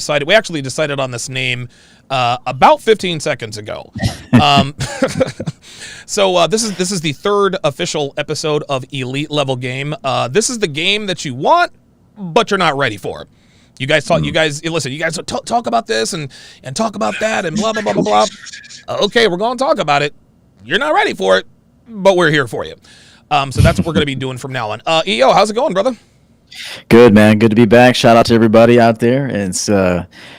We actually decided on this name about 15 seconds ago. Um, so this is the third official episode of Elite Level Game. This is the game that you want, but you're not ready for. You guys talk. You guys listen. You guys talk about this and talk about that and blah blah blah blah blah. Okay, we're going to talk about it. You're not ready for it, but we're here for you. So that's what we're going to be doing from now on. EO, how's it going, brother? Good, man. Good to be back. Shout out to everybody out there. It's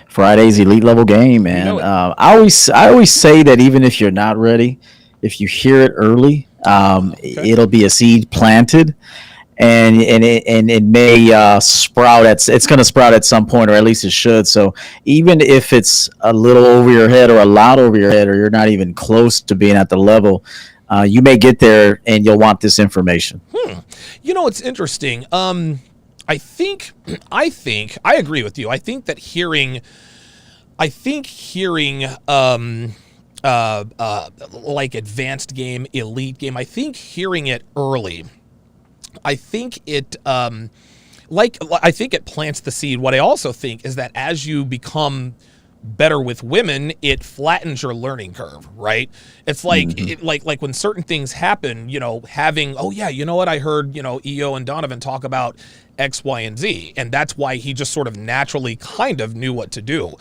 Friday's elite level game, man. You know it. I always say that even if you're not ready, if you hear it early, it'll be a seed planted, and it may sprout. It's going to sprout at some point, or at least it should. So even if it's a little over your head, or a lot over your head, or you're not even close to being at the level, you may get there, and you'll want this information. You know, it's interesting. I think I agree with you. I think hearing like advanced game, elite game, I think hearing it early, I think it plants the seed. What I also think is that as you become better with women, it flattens your learning curve, right? It's like like when certain things happen, you know, having, oh yeah, you know what, I heard, you know, EO and Donovan talk about X, Y, and Z, and that's why he just sort of naturally kind of knew what to do.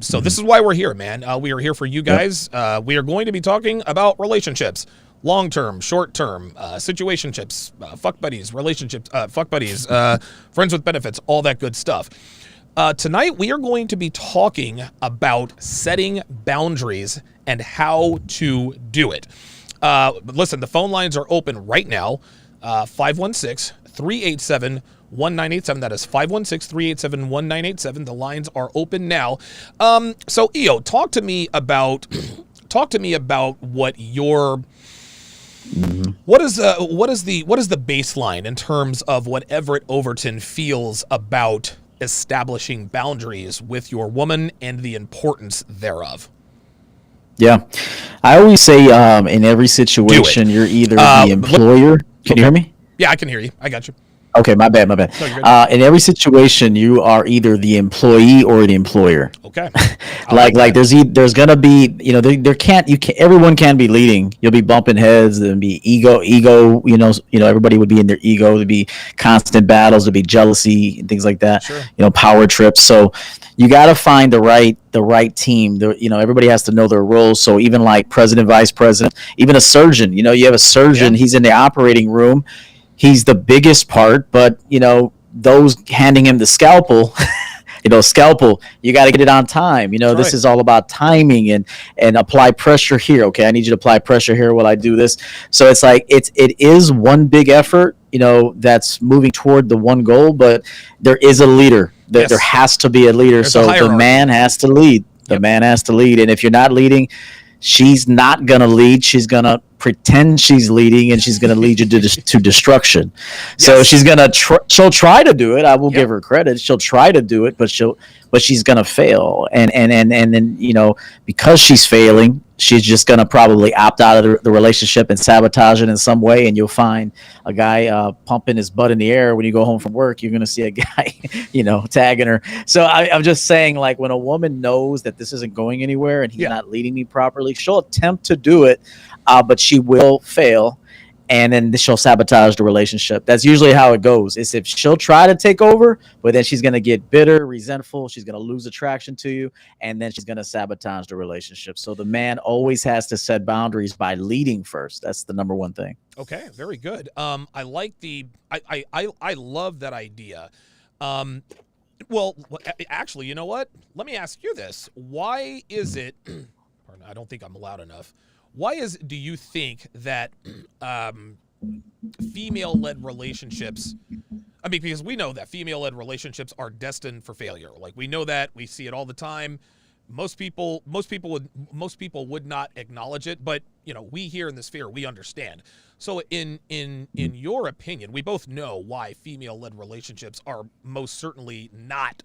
So this is why we're here, man. We are here for you guys. We are going to be talking about relationships. Long-term, short-term, situationships, fuck buddies, relationships, fuck buddies, friends with benefits, all that good stuff. Tonight, we are going to be talking about setting boundaries and how to do it. Listen, the phone lines are open right now, 516-387-1987. That is 516-387-1987. The lines are open now. So, EO, talk to me about what your... What is the baseline in terms of what Everett Overton feels about establishing boundaries with your woman and the importance thereof? Yeah, I always say in every situation, you're either the employer. Can you hear me? Yeah, I can hear you. I got you. Okay, my bad. No, you're good. In every situation, you are either the employee or the employer. Okay. Like there's gonna be, you know, everyone can be leading. You'll be bumping heads. There'll be ego. You know, everybody would be in their ego. There'd be constant battles. There'd be jealousy and things like that. Sure. You know, power trips. So you got to find the right team. You know, everybody has to know their roles. So even like president, vice president, even a surgeon. You know, you have a surgeon. Yeah. He's in the operating room. He's the biggest part, but, you know, those handing him the scalpel, you got to get it on time. You know, That's this right. is all about timing and apply pressure here. Okay, I need you to apply pressure here while I do this. So it's like it is one big effort, you know, that's moving toward the one goal, but there is a leader. Yes. There has to be a leader. There's so a hierarchy. The man has to lead. The man has to lead. And if you're not leading, she's not going to lead. She's going to pretend she's leading, and she's going to lead you to destruction. So Yes. she's going to she'll try to do it. I will give her credit. She'll try to do it, but she's going to fail. And then, you know, because she's failing, she's just going to probably opt out of the relationship and sabotage it in some way. And you'll find a guy pumping his butt in the air when you go home from work. You're going to see a guy, you know, tagging her. So I'm just saying, like, when a woman knows that this isn't going anywhere and he's not leading me properly, she'll attempt to do it, but she will fail. And then she'll sabotage the relationship. That's usually how it goes. Is if she'll try to take over, but then she's going to get bitter, resentful. She's going to lose attraction to you, and then she's going to sabotage the relationship. So the man always has to set boundaries by leading first. That's the number one thing. Okay, very good. I like I love that idea. Well, actually, you know what? Let me ask you this. Why is it, pardon, I don't think I'm loud enough. Do you think that female-led relationships, I mean, because we know that female-led relationships are destined for failure. Like, we know that, we see it all the time. Most people would not acknowledge it, but, you know, we here in the sphere, we understand. So in your opinion, we both know why female-led relationships are most certainly not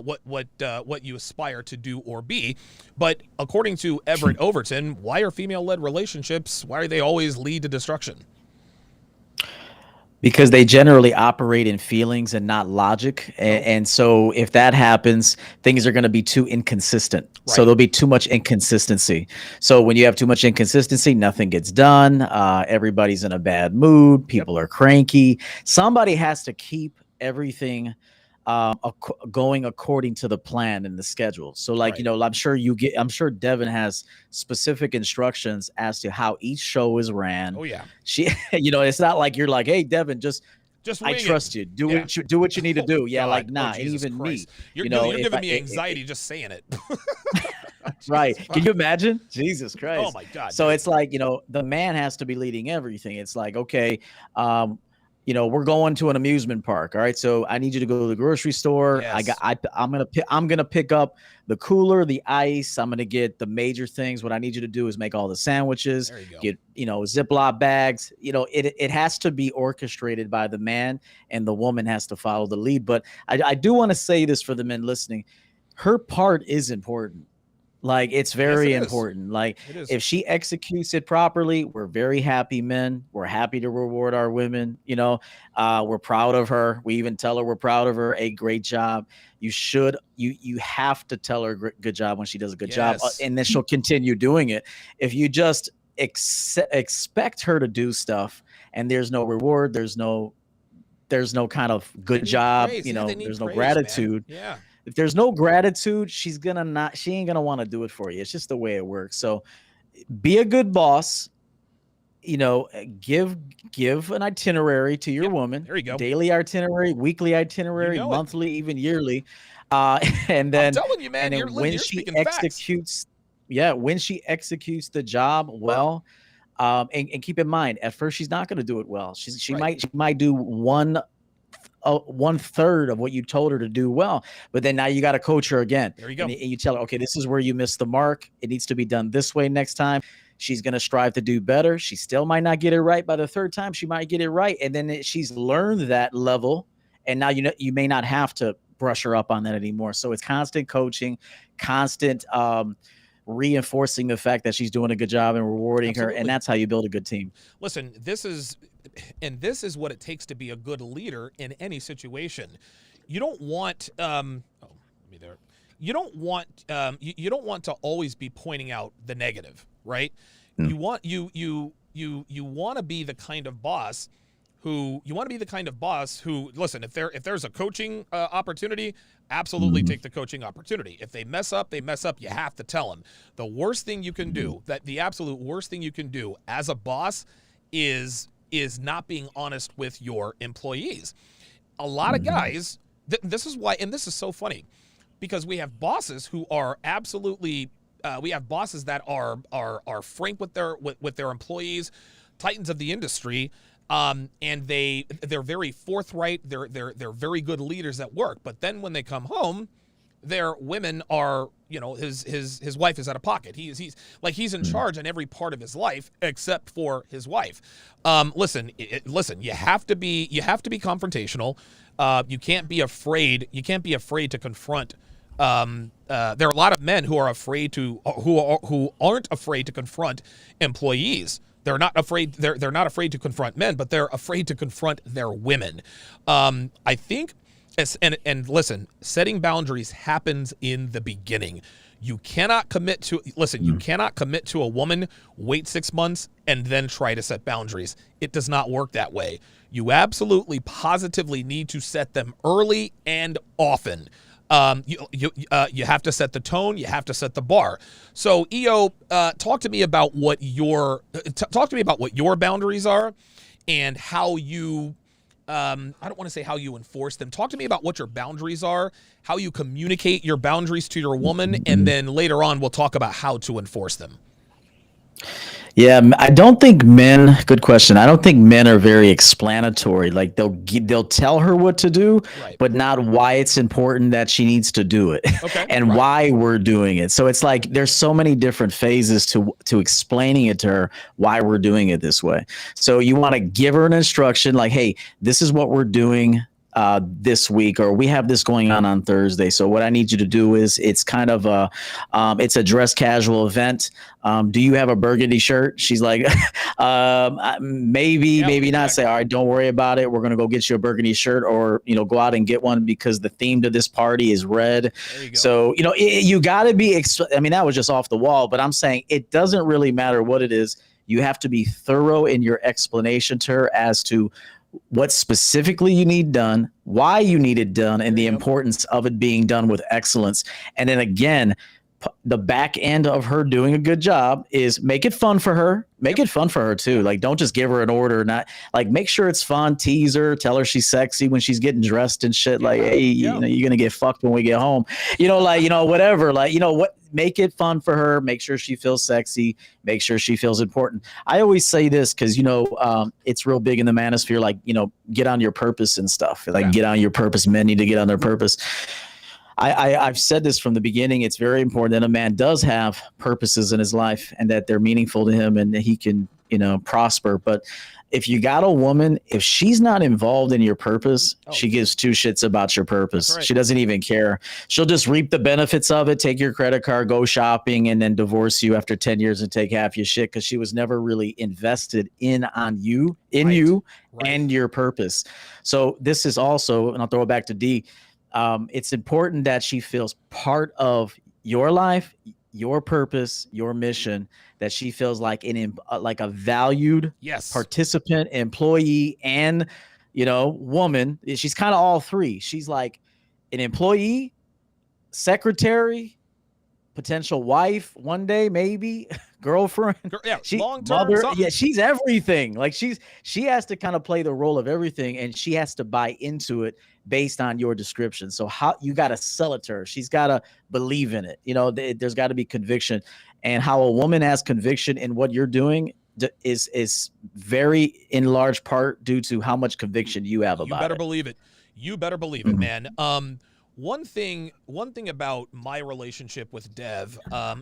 what you aspire to do or be. But according to Everett Overton, why are female-led relationships, why are they always lead to destruction? Because they generally operate in feelings and not logic. Oh, And so if that happens, things are going to be too inconsistent. So right. there'll be too much inconsistency. So when you have too much inconsistency, nothing gets done. Everybody's in a bad mood. Yep. People are cranky. Somebody has to keep everything going according to the plan and the schedule. So like, Right. I'm sure Devin has specific instructions as to how each show is ran. Oh yeah. She, it's not like you're like, hey, Devin, Just I wing it. trust you. Do Yeah. what you need to Oh do. Yeah, like God. Oh nah, and Jesus even me, Christ. You're if giving I me anxiety just saying it. right. Jesus Can you fuck. imagine? Jesus Oh Christ. my God, So dude. it's like, the man has to be leading everything. It's like, okay, um, we're going to an amusement park. All right. So I need you to go to the grocery store. Yes. I'm gonna pick up the cooler, the ice. I'm gonna get the major things. What I need you to do is make all the sandwiches, There you go. get, Ziploc bags. It has to be orchestrated by the man, and the woman has to follow the lead. But I do want to say this for the men listening. Her part is important. Like, it's Yes, it very is. important. Like, It is. if she executes it properly, we're very happy men. We're happy to reward our women. We're proud of her. We even tell her we're proud of her. A great job. You have to tell her good job when she does a good job, Yes. and then she'll continue doing it. If you just expect her to do stuff and there's no reward, there's no kind of They good need job, praise. Yeah, they need there's no praise, man. gratitude. Yeah. If there's no gratitude, she ain't gonna want to do it for you. It's just the way it works. So be a good boss. Give an itinerary to your Yep. woman, There you go. daily itinerary, weekly You itinerary, know it. monthly, even yearly. And I'm then telling you, man. when You're she speaking facts. executes, yeah, when she executes the job well, and keep in mind, at first she's not going to do it well. She Right. might do one third of what you told her to do well, but then now you got to coach her again, There you and go. you tell her, okay, this is where you missed the mark. It needs to be done this way next time. She's going to strive to do better. She still might not get it right by the third time. She might get it right, and then she's learned that level, and now you may not have to brush her up on that anymore. So it's constant coaching, constant reinforcing the fact that she's doing a good job and rewarding her, and Absolutely. that's how you build a good team. Listen, this is what it takes to be a good leader in any situation. You don't want let me there. You don't want to always be pointing out the negative, right? You want you want to be the kind of boss who listen, if there's a coaching opportunity, absolutely take the coaching opportunity. If they mess up, they mess up. You have to tell them. The worst thing you can do, the absolute worst thing you can do as a boss is not being honest with your employees. A lot of guys, this is why, and this is so funny, because we have bosses who are absolutely we have bosses that are frank with their employees, titans of the industry. And they're very forthright. They're very good leaders at work. But then when they come home, their women are, his wife is out of pocket. He's in charge in every part of his life except for his wife. Listen. You have to be confrontational. You can't be afraid. You can't be afraid to confront. There are a lot of men who aren't afraid to confront employees. They're not afraid. They're not afraid to confront men, but they're afraid to confront their women. I think, and listen, setting boundaries happens in the beginning. You cannot commit to You cannot commit to a woman, wait 6 months, and then try to set boundaries. It does not work that way. You absolutely, positively need to set them early and often. You have to set the tone. You have to set the bar. So, EO, talk to me about what your boundaries are, and how you. I don't want to say how you enforce them. Talk to me about what your boundaries are, how you communicate your boundaries to your woman, and then later on we'll talk about how to enforce them. Yeah, I don't think men. Good question. I don't think men are very explanatory. Like they'll tell her what to do, Right. but not why it's important that she needs to do it, Okay. and Right. why we're doing it. So it's like there's so many different phases to explaining it to her why we're doing it this way. So you want to give her an instruction like, "Hey, this is what we're doing. this week, or we have this going on Thursday. So what I need you to do is, it's kind of it's a dress casual event. Do you have a burgundy shirt? She's like, maybe not. Say, all right, don't worry about it. We're going to go get you a burgundy shirt, or, go out and get one, because the theme to this party is red. There you go. So, you got to be, that was just off the wall, but I'm saying it doesn't really matter what it is. You have to be thorough in your explanation to her as to what specifically you need done, why you need it done, and the importance of it being done with excellence. And then again, the back end of her doing a good job is make it fun for her. Make it fun for her too. Like, don't just give her an order. Not like, make sure it's fun. Tease her. Tell her she's sexy when she's getting dressed and shit. Like, hey, you're gonna get fucked when we get home. Whatever. Like, what? Make it fun for her. Make sure she feels sexy. Make sure she feels important. I always say this because it's real big in the manosphere. Like, get on your purpose and stuff. Like, get on your purpose. Men need to get on their purpose. I've said this from the beginning. It's very important that a man does have purposes in his life, and that they're meaningful to him, and that he can, prosper. But if you got a woman, if she's not involved in your purpose, she gives two shits about your purpose. Right. She doesn't even care. She'll just reap the benefits of it, take your credit card, go shopping, and then divorce you after 10 years and take half your shit, because she was never really invested in you and your purpose. So this is also, and I'll throw it back to D, it's important that she feels part of your life, your purpose, your mission, that she feels like a valued participant, employee, and, woman. She's kind of all three. She's like an employee, secretary, potential wife one day, maybe girlfriend, long-term mother. Something. Yeah, she's everything. Like, she has to kind of play the role of everything, and she has to buy into it based on your description. So how you got to sell it to her. She's got to believe in it. There's got to be conviction, and how a woman has conviction in what you're doing is very, in large part, due to how much conviction you have about it. You better believe it. You better believe it, man. One thing about my relationship with Dev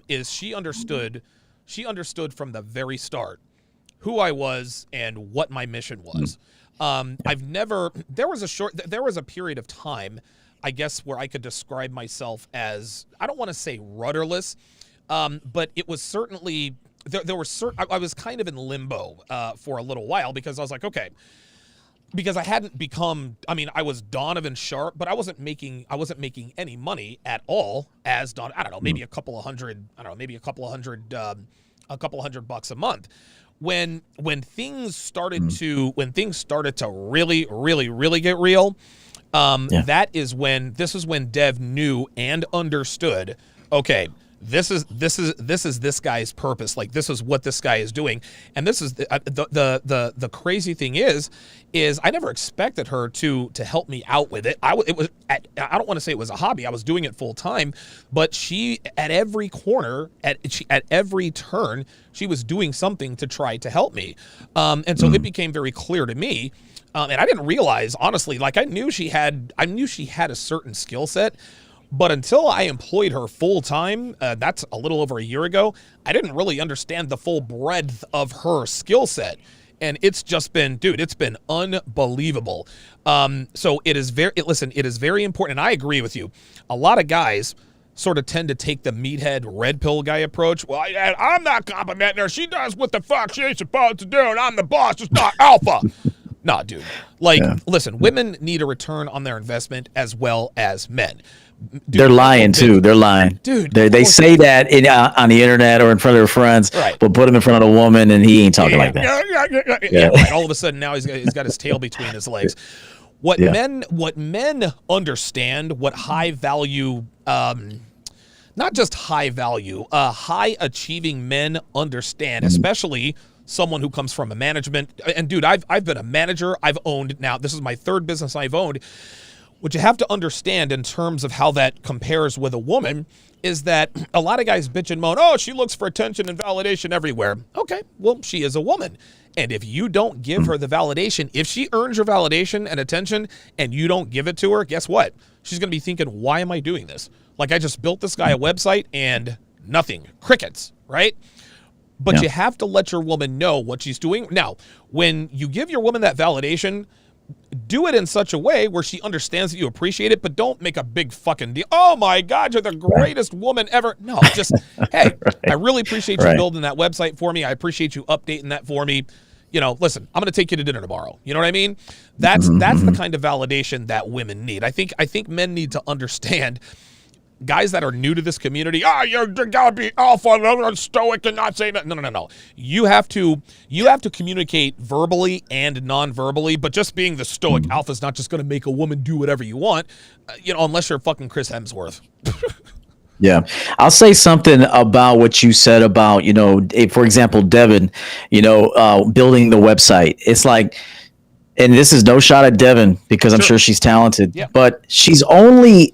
is she understood from the very start who I was and what my mission was. There was a period of time, I guess, where I could describe myself as, I don't want to say rudderless, but it was certainly, I was kind of in limbo for a little while, because I was like, okay, because I hadn't become, I was Donovan Sharpe, but I wasn't making any money at all as Don. I don't know, maybe a couple of hundred bucks a month. When things started to really, really, really get real, this is when Dev knew and understood, okay, this is this guy's purpose. Like, this is what this guy is doing. And this is the crazy thing is I never expected her to help me out with it. I don't want to say it was a hobby. I was doing it full time, but she, at every corner, at every turn, she was doing something to try to help me. And so it became very clear to me. And I didn't realize, honestly, like, I knew she had a certain skill set, but until I employed her full time, that's a little over a year ago, I didn't really understand the full breadth of her skill set. And it's just been, dude, it's been unbelievable. So it is very important. And I agree with you. A lot of guys sort of tend to take the meathead red pill guy approach. Well, I'm not complimenting her. She does what the fuck she's supposed to do, and I'm the boss, just not alpha. Nah, dude. Listen, women need a return on their investment as well as men. Dude, they're lying too. They're lying, dude. They say that on the internet or in front of their friends, right? But put him in front of a woman, and he ain't talking like that. Yeah, right. All of a sudden, now he's got his tail between his legs. What men understand, what high value, not just high value, high achieving men understand, especially someone who comes from a management. And dude, I've been a manager. I've owned, now this is my third business I've owned. What you have to understand in terms of how that compares with a woman is that a lot of guys bitch and moan, oh, she looks for attention and validation everywhere. Okay, well, she is a woman. And if you don't give her the validation, if she earns your validation and attention and you don't give it to her, guess what? She's going to be thinking, why am I doing this? Like, I just built this guy a website and nothing, crickets, right? But you have to let your woman know what she's doing. Now, when you give your woman that validation, do it in such a way where she understands that you appreciate it, but don't make a big fucking deal. Oh my God, you're the greatest woman ever. No, just, hey, I really appreciate you building that website for me. I appreciate you updating that for me. You know, listen, I'm going to take you to dinner tomorrow. You know what I mean? That's the kind of validation that women need. I think men need to understand, guys that are new to this community, you're gotta be alpha, stoic, and not say that. No. You have to communicate verbally and non-verbally, but just being the stoic alpha is not just going to make a woman do whatever you want, unless you're fucking Chris Hemsworth. Yeah. I'll say something about what you said about, for example, Devin, building the website. It's like, and this is no shot at Devin because I'm sure she's talented, but she's only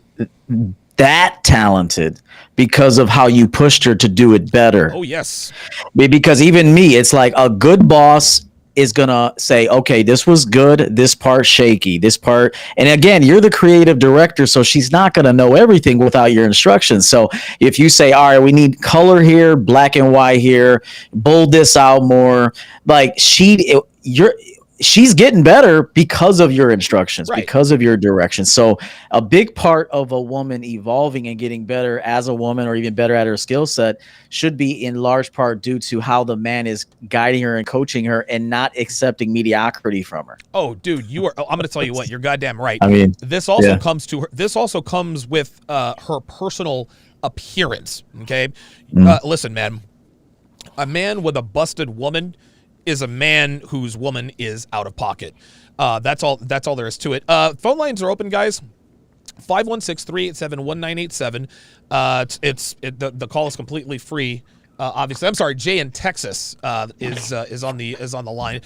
that talented because of how you pushed her to do it better. Oh, yes. Because even me, it's like a good boss is going to say, okay, this was good, this part shaky, this part. And again, you're the creative director, so she's not going to know everything without your instructions. So if you say, all right, we need color here, black and white here, bold this out more, like she's getting better because of your instructions, because of your direction. So a big part of a woman evolving and getting better as a woman or even better at her skill set should be in large part due to how the man is guiding her and coaching her and not accepting mediocrity from her. Oh, dude, I'm going to tell you what, you're goddamn right. I mean, this also comes with her personal appearance. Okay. Listen, man, a man with a busted woman is a man whose woman is out of pocket. That's all there is to it. Phone lines are open, guys. 516-387-1987. The call is completely free. Obviously, I'm sorry. Jay in Texas is on the line.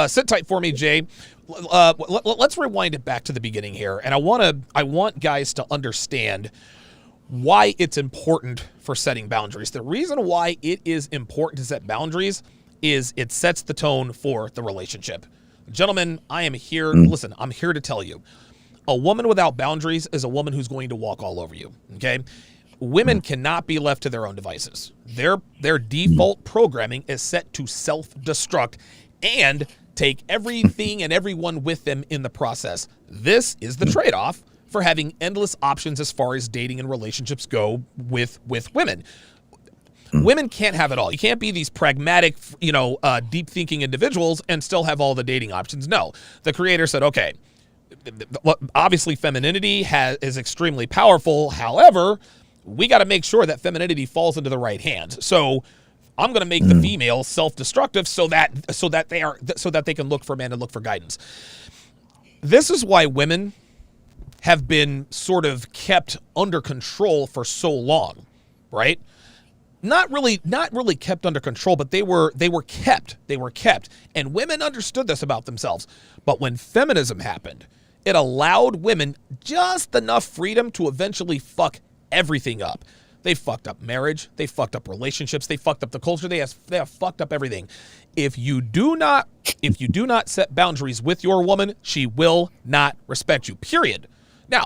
Sit tight for me, Jay. Let's rewind it back to the beginning here, and I want guys to understand why it's important for setting boundaries. The reason why it is important to set boundaries is it sets the tone for the relationship. Gentlemen, I am here. Listen, I'm here to tell you, a woman without boundaries is a woman who's going to walk all over you. Okay. Women cannot be left to their own devices. Their default programming is set to self-destruct and take everything and everyone with them in the process. This is the trade-off for having endless options as far as dating and relationships go with women. Women can't have it all. You can't be these pragmatic, deep thinking individuals and still have all the dating options. No, the creator said, okay, obviously femininity is extremely powerful. However, we got to make sure that femininity falls into the right hands. So I'm going to make the female self-destructive so that they can look for men and look for guidance. This is why women have been sort of kept under control for so long, right? Not really kept under control, but they were kept. And women understood this about themselves. But when feminism happened, it allowed women just enough freedom to eventually fuck everything up. They fucked up marriage. They fucked up relationships. They fucked up the culture. They have fucked up everything. If you do not set boundaries with your woman, she will not respect you. Period. Now,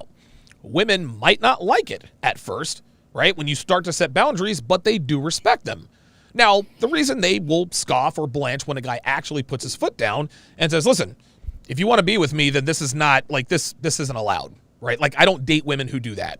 women might not like it at first, right? When you start to set boundaries, but they do respect them. Now, the reason they will scoff or blanch when a guy actually puts his foot down and says, listen, if you want to be with me, then this is not like this isn't allowed, right? Like I don't date women who do that.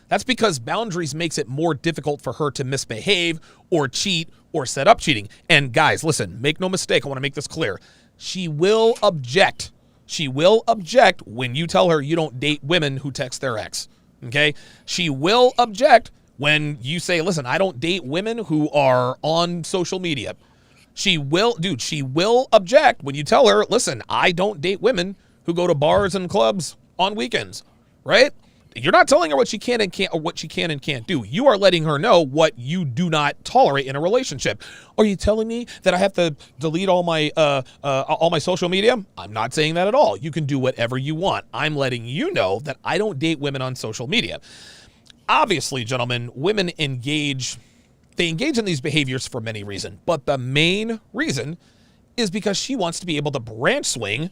That's because boundaries makes it more difficult for her to misbehave or cheat or set up cheating. And guys, listen, make no mistake. I want to make this clear. She will object. She will object when you tell her you don't date women who text their ex. Okay? She will object when you say, listen, I don't date women who are on social media. She will object when you tell her, listen, I don't date women who go to bars and clubs on weekends, right? You're not telling her what she can and can't do. You are letting her know what you do not tolerate in a relationship. Are you telling me that I have to delete all my social media? I'm not saying that at all. You can do whatever you want. I'm letting you know that I don't date women on social media. Obviously, gentlemen, women engage in these behaviors for many reasons, but the main reason is because she wants to be able to branch swing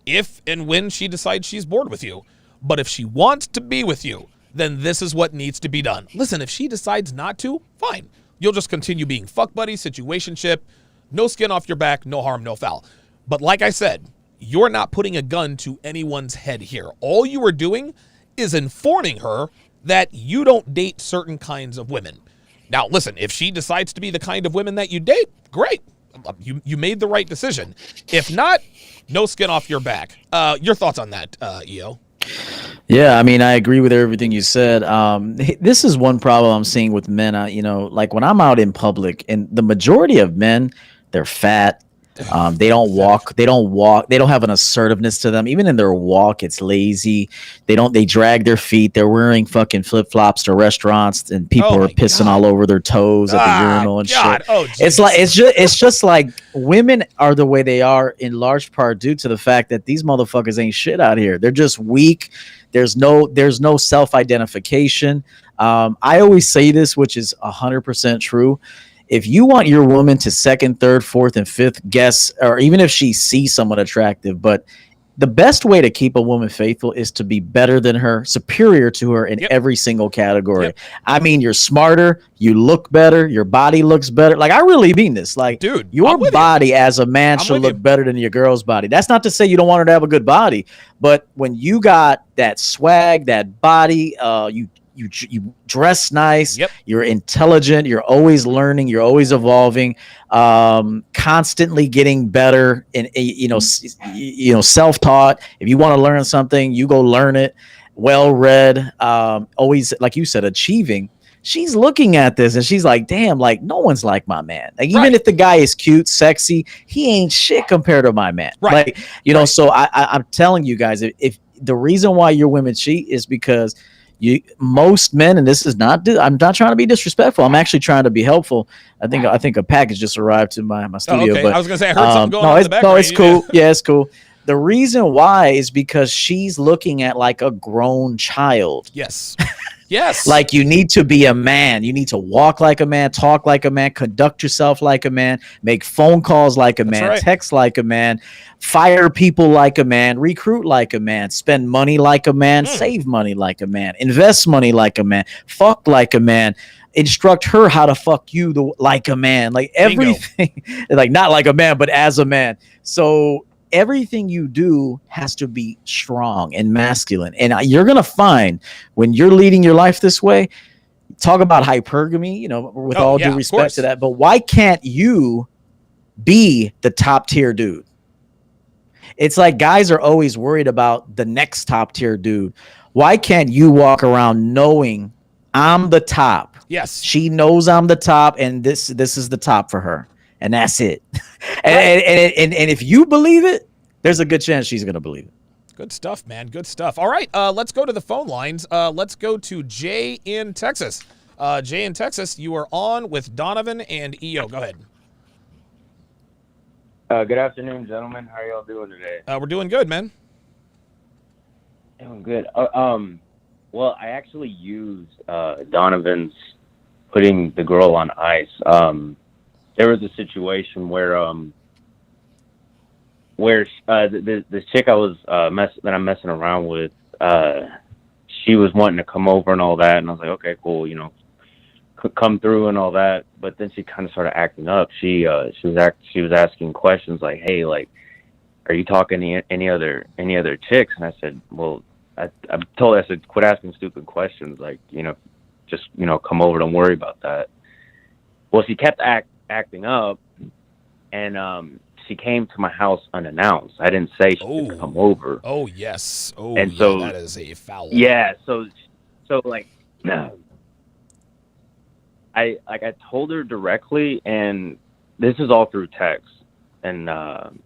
if and when she decides she's bored with you. But if she wants to be with you, then this is what needs to be done. Listen, if she decides not to, fine. You'll just continue being fuck buddy, situationship, no skin off your back, no harm, no foul. But like I said, you're not putting a gun to anyone's head here. All you are doing is informing her that you don't date certain kinds of women. Now, listen, if she decides to be the kind of women that you date, great. You made the right decision. If not, no skin off your back. Your thoughts on that, EO? Yeah, I mean, I agree with everything you said. This is one problem I'm seeing with men. Like when I'm out in public, and the majority of men, they're fat. They don't walk. They don't have an assertiveness to them. Even in their walk, it's lazy. They drag their feet. They're wearing fucking flip flops to restaurants, and people are pissing all over their toes at the urinal and shit. Oh, it's just like women are the way they are in large part due to the fact that these motherfuckers ain't shit out here. They're just weak. There's no self-identification. I always say this, which is 100% true. If you want your woman to second, third, fourth, and fifth guess, or even if she sees someone attractive, but the best way to keep a woman faithful is to be better than her, superior to her in every single category. Yep. I mean, you're smarter, you look better, your body looks better. Like, I really mean this. Like, dude, your body as a man should look better than your girl's body. That's not to say you don't want her to have a good body, but when you got that swag, that body, you dress nice, you're intelligent, you're always learning, you're always evolving, constantly getting better, and self-taught. If you want to learn something, you go learn it. Well-read, always, like you said, achieving. She's looking at this and she's like, damn, like no one's like my man. Like even if the guy is cute, sexy, he ain't shit compared to my man. Like, so I'm telling you guys, if the reason why your women cheat is because most men, and this is not, I'm not trying to be disrespectful. I'm actually trying to be helpful. I think a package just arrived to my studio. Okay. But I was gonna say I heard something going on in the background. No, it's cool. Yeah, it's cool. The reason why is because she's looking at like a grown child. Yes. Yes. Like you need to be a man. You need to walk like a man, talk like a man, conduct yourself like a man, make phone calls like a man, text like a man, fire people like a man, recruit like a man, spend money like a man, save money like a man, invest money like a man, fuck like a man. Instruct her how to fuck you like a man. Like everything, like not like a man, but as a man. So everything you do has to be strong and masculine. And you're going to find when you're leading your life this way, talk about hypergamy, with all due respect to that. But why can't you be the top tier dude? It's like guys are always worried about the next top tier dude. Why can't you walk around knowing I'm the top? Yes. She knows I'm the top, and this is the top for her. And that's it. and if you believe it, there's a good chance she's going to believe it. Good stuff, man. Good stuff. All right, let's go to the phone lines. Let's go to Jay in Texas. Jay in Texas, you are on with Donovan and EO. Go ahead. Good afternoon, gentlemen. How are y'all doing today? We're doing good, man. Doing good. Well, I actually used Donovan's putting the girl on ice. There was a situation where the chick I was that I'm messing around with, she was wanting to come over and all that, and I was like, okay, cool, come through and all that. But then she kind of started acting up. She was asking questions like, hey, like, are you talking to any other chicks? And I said, well, I told her, I said, quit asking stupid questions, like, just come over, don't worry about that. Well, she kept acting up, and she came to my house unannounced. I didn't say she could come over. Oh yes. Oh, and so that is a foul. Yeah. So like, I told her directly, and this is all through text. And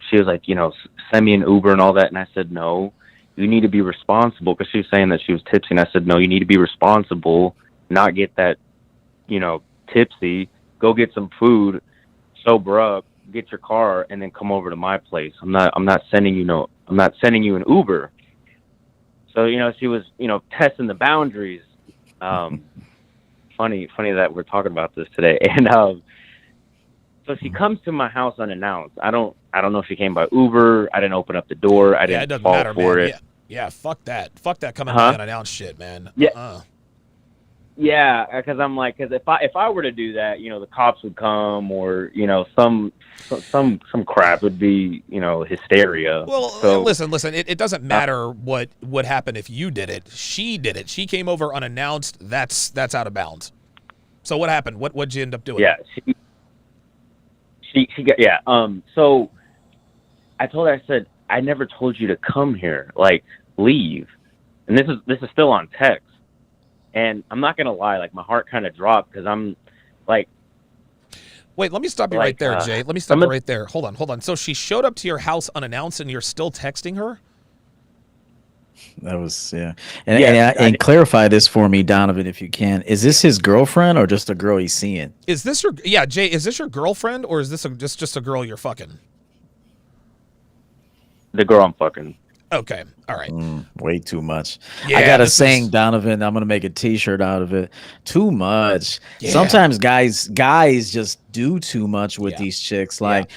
she was like, send me an Uber and all that. And I said, no, you need to be responsible, because she was saying that she was tipsy. And I said, no, you need to be responsible, not get that, tipsy. Go get some food, sober up, get your car, and then come over to my place. I'm not sending you an Uber. So, she was, testing the boundaries. Funny that we're talking about this today. And so she comes to my house unannounced. I don't know if she came by Uber. I didn't open up the door. I didn't fall for it. Yeah, fuck that. Fuck that coming by unannounced shit, man. Yeah. Yeah, because I'm like, because if I were to do that, you know, the cops would come, or you know, some crap would be, you know, hysteria. Well, So listen. It doesn't matter what happened if you did it. She did it. She came over unannounced. That's out of bounds. So what happened? What'd you end up doing? yeah, she got yeah. So I told her, I said, I never told you to come here. Like, leave. And this is still on text. And I'm not gonna lie, like my heart kind of dropped because I'm like, wait, let me stop you right there, Jay. Let me stop you right there. Hold on. So she showed up to your house unannounced, and you're still texting her? That was and clarify this for me, Donovan, if you can. Is this his girlfriend or just a girl he's seeing? Is this Jay? Is this your girlfriend, or is this just a girl you're fucking? the girl I'm fucking. Okay, all right. Way too much. Yeah, I got a saying, Donovan. I'm gonna make a T-shirt out of it. Too much. Yeah. Sometimes guys just do too much with these chicks. Like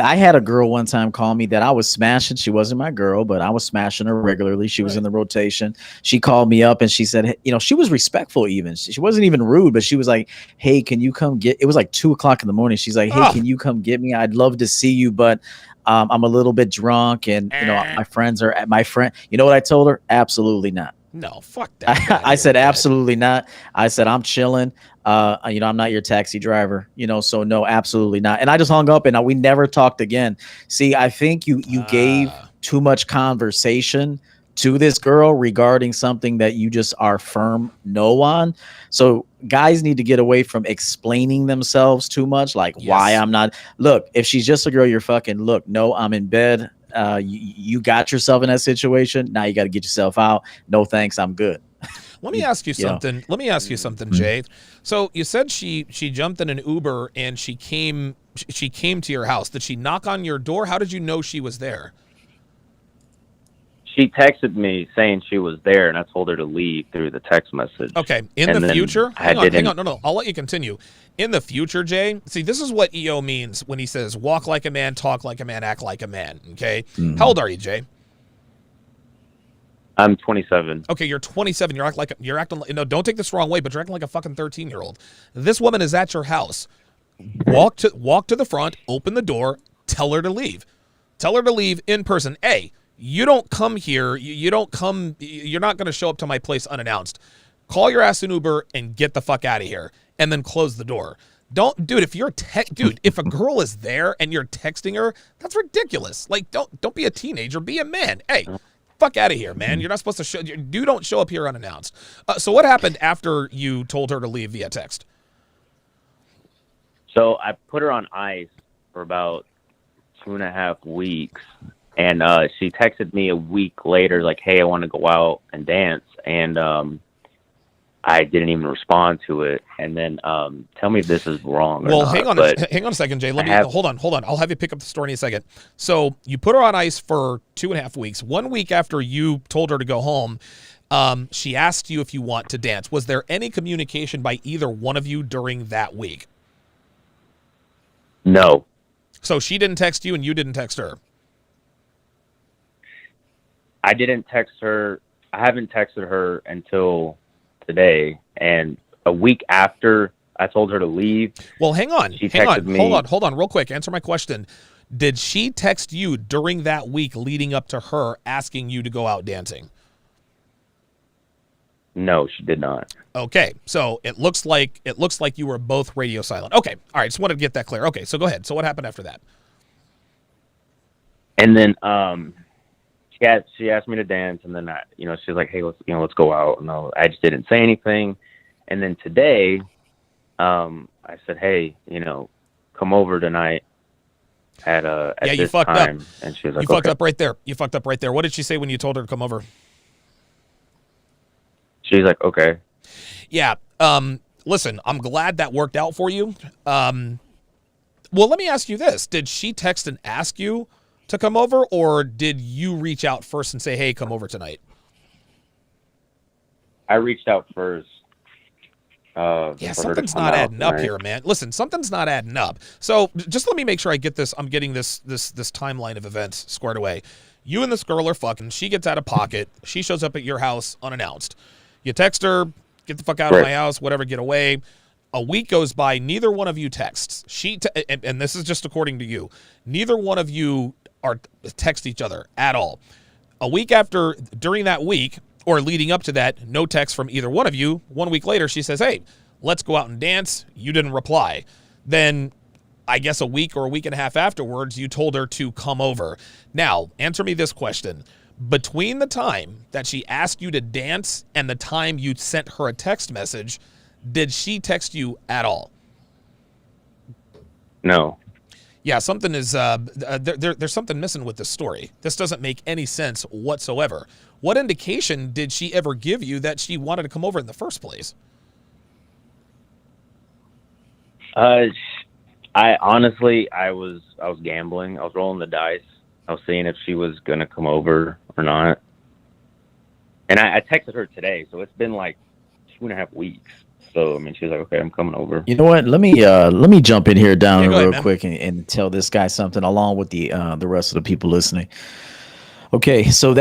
I had a girl one time call me that I was smashing. She wasn't my girl, but I was smashing her regularly. She was in the rotation. She called me up and she said, you know, she was respectful even. She wasn't even rude, but she was like, "Hey, can you come get?" It was like 2:00 in the morning. She's like, "Hey, can you come get me? I'd love to see you, but." I'm a little bit drunk, and you know my friends are at my friend. You know what I told her? Absolutely not. No, fuck that. I said absolutely not. I said I'm chilling. You know, I'm not your taxi driver. You know, so no, absolutely not. And I just hung up, and we never talked again. See, I think you gave too much conversation to this girl regarding something that you just are firm no on. So guys need to get away from explaining themselves too much, like why I'm not. Look, if she's just a girl you're fucking, look, no, I'm in bed. You got yourself in that situation. Now you got to get yourself out. No thanks, I'm good. Let me ask you something. Let me ask you something, Jay. So you said she jumped in an Uber and she came to your house. Did she knock on your door? How did you know she was there? She texted me saying she was there, and I told her to leave through the text message. Okay. In the future, hang on. No. I'll let you continue. In the future, Jay, see, this is what EO means when he says walk like a man, talk like a man, act like a man. Okay. How old are you, Jay? I'm 27. Okay, you're 27. You're acting like, don't take this the wrong way, but you're acting like a fucking 13-year-old. This woman is at your house. Walk to the front, open the door, tell her to leave. Tell her to leave in person. You don't come here. You don't come. You're not going to show up to my place unannounced. Call your ass an Uber and get the fuck out of here, and then close the door. Dude. If a girl is there and you're texting her, that's ridiculous. Like, don't be a teenager. Be a man. Hey, fuck out of here, man. You're not supposed to show. Don't show up here unannounced. So what happened after you told her to leave via text? So I put her on ice for about 2.5 weeks. And she texted me a week later, like, "Hey, I want to go out and dance," and I didn't even respond to it. And then tell me if this is wrong. Well, or not, hang on a second, Jay. Hold on. I'll have you pick up the story in a second. So you put her on ice for 2.5 weeks. 1 week after you told her to go home, she asked you if you want to dance. Was there any communication by either one of you during that week? No. So she didn't text you, and you didn't text her. I didn't text her. I haven't texted her until today. And a week after I told her to leave. Well, hang on. She texted me. Hold on, real quick. Answer my question. Did she text you during that week leading up to her asking you to go out dancing? No, she did not. Okay, so it looks like you were both radio silent. Okay, all right. Just wanted to get that clear. Okay, so go ahead. So what happened after that? And then she asked me to dance, and then she's like, "Hey, let's go out." And I just didn't say anything. And then today, I said, "Hey, come over tonight at you this fucked time." up. And she was like, "You fucked up right there. You fucked up right there." What did she say when you told her to come over? She's like, "Okay." Yeah. Listen, I'm glad that worked out for you. Well, let me ask you this: did she text and ask you to come over, or did you reach out first and say, "Hey, come over tonight"? I reached out first. Something's not adding up here, man. Listen, something's not adding up. So just let me make sure I get this. I'm getting this timeline of events squared away. You and this girl are fucking. She gets out of pocket. She shows up at your house unannounced. You text her. get the fuck out of my house, whatever, get away. A week goes by, neither one of you texts. And this is just according to you. Neither one of you are text each other at all. A week after, during that week, or leading up to that, no text from either one of you. 1 week later, she says, hey, let's go out and dance. You didn't reply. Then I guess a week or a week and a half afterwards, you told her to come over. Now, answer me this question. Between the time that she asked you to dance and the time you sent her a text message, did she text you at all? No. Yeah, something is there's something missing with this story. This doesn't make any sense whatsoever. What indication did she ever give you that she wanted to come over in the first place? I honestly, I was gambling. I was rolling the dice. I was seeing if she was gonna come over or not. And I texted her today, so it's been like 2.5 weeks. So I mean, she was like, "Okay, I'm coming over." You know what? Let me jump in here down Yeah, real ahead, quick and tell this guy something along with the rest of the people listening. Okay, so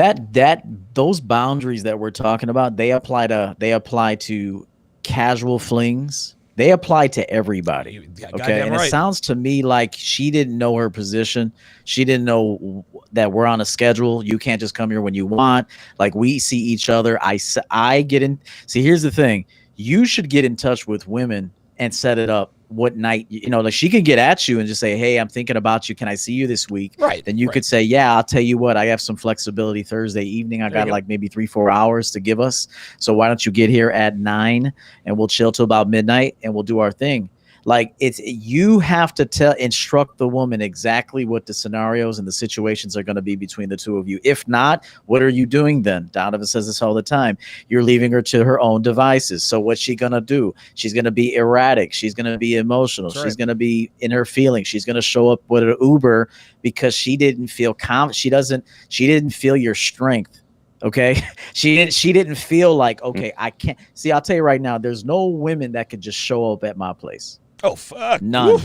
those boundaries that we're talking about, they apply to casual flings. They apply to everybody. Okay, and right. it sounds to me like she didn't know her position. She didn't know that we're on a schedule. You can't just come here when you want. Like, we see each other. I get in. See, here's the thing. You should get in touch with women and set it up what night, like she can get at you and just say, hey, I'm thinking about you. Can I see you this week? Right. Then you could say, yeah, I'll tell you what, I have some flexibility Thursday evening. I got like maybe 3-4 hours to give us. So why don't you get here at 9 and we'll chill till about midnight and we'll do our thing. Like, you have to instruct the woman exactly what the scenarios and the situations are going to be between the two of you. If not, what are you doing then? Donovan says this all the time. You're leaving her to her own devices. So what's she going to do? She's going to be erratic. She's going to be emotional. That's She's going to be in her feelings. She's going to show up with an Uber because she didn't feel confident. She didn't feel your strength. Okay. She didn't feel like, okay, I can't see. I'll tell you right now, there's no women that could just show up at my place. Oh, fuck. None.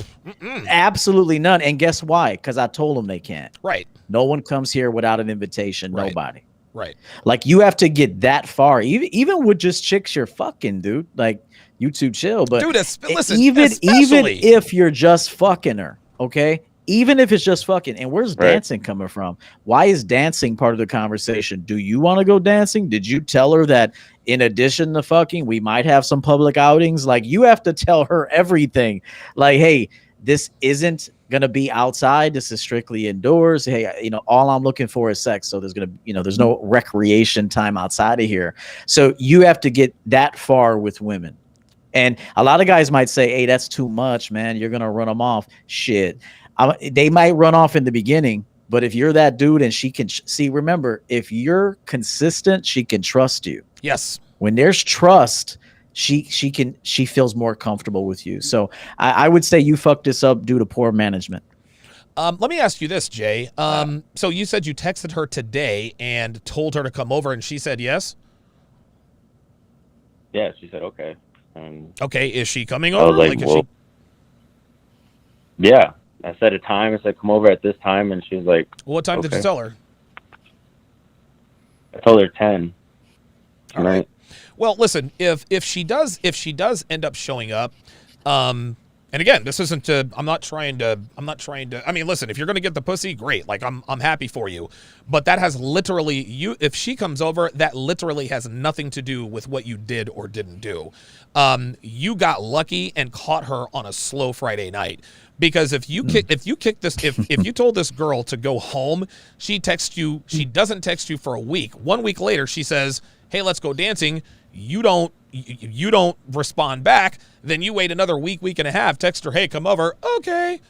Absolutely none. And guess why? Because I told them they can't. Right. No one comes here without an invitation. Right. Nobody. Right. Like, you have to get that far. Even with just chicks you're fucking, dude. Like, you two chill. But dude, listen, even if you're just fucking her, okay? Even if it's just fucking. And where's dancing coming from? Why is dancing part of the conversation? Do you want to go dancing? Did you tell her that in addition to fucking, we might have some public outings? Like, you have to tell her everything. Like, hey, this isn't going to be outside. This is strictly indoors. Hey, all I'm looking for is sex. So there's going to, there's no recreation time outside of here. So you have to get that far with women. And a lot of guys might say, hey, that's too much, man. You're going to run them off. Shit. They might run off in the beginning, but if you're that dude and she can remember, if you're consistent, she can trust you. Yes. When there's trust, she feels more comfortable with you. So I would say you fucked this up due to poor management. Let me ask you this, Jay. So you said you texted her today and told her to come over, and she said yes? Yeah, she said okay. Okay, is she coming over? Yeah. I set a time. I said, come over at this time. And she was like, what time did you tell her? I told her 10. All right. Well, listen, if she does end up showing up, and again, this isn't I'm not trying to, I mean, listen, if you're going to get the pussy, great. Like, I'm happy for you, but that has literally if she comes over, that literally has nothing to do with what you did or didn't do. You got lucky and caught her on a slow Friday night. Because if you told this girl to go home, she doesn't text you for a week. 1 week later, she says, hey, let's go dancing. You don't respond back. Then you wait another week and a half, text her, hey, come over. Okay.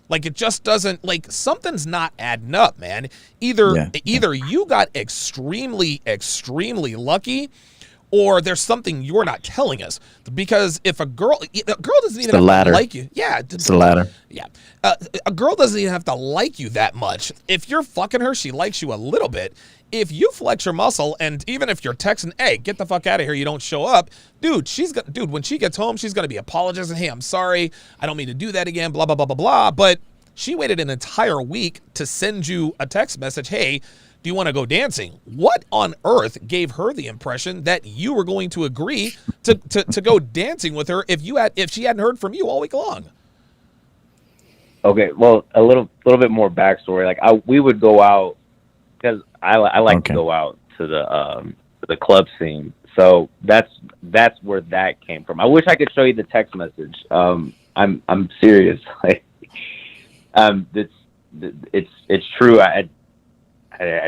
Like, it just doesn't, like, something's not adding up, man. Either you got extremely, extremely lucky, or there's something you're not telling us. Because if a girl doesn't even have to like you. Yeah. It's the latter. Yeah. A girl doesn't even have to like you that much. If you're fucking her, she likes you a little bit. If you flex your muscle, and even if you're texting, hey, get the fuck out of here, you don't show up, dude, when she gets home, she's going to be apologizing. Hey, I'm sorry. I don't mean to do that again, blah, blah, blah, blah, blah. But She waited an entire week to send you a text message. Hey, do you want to go dancing? What on earth gave her the impression that you were going to agree to go dancing with her if she hadn't heard from you all week long? Okay, well, a little bit more backstory. Like we would go out because I like to go out to the club scene. So that's where that came from. I wish I could show you the text message. I'm serious. Like, it's true. I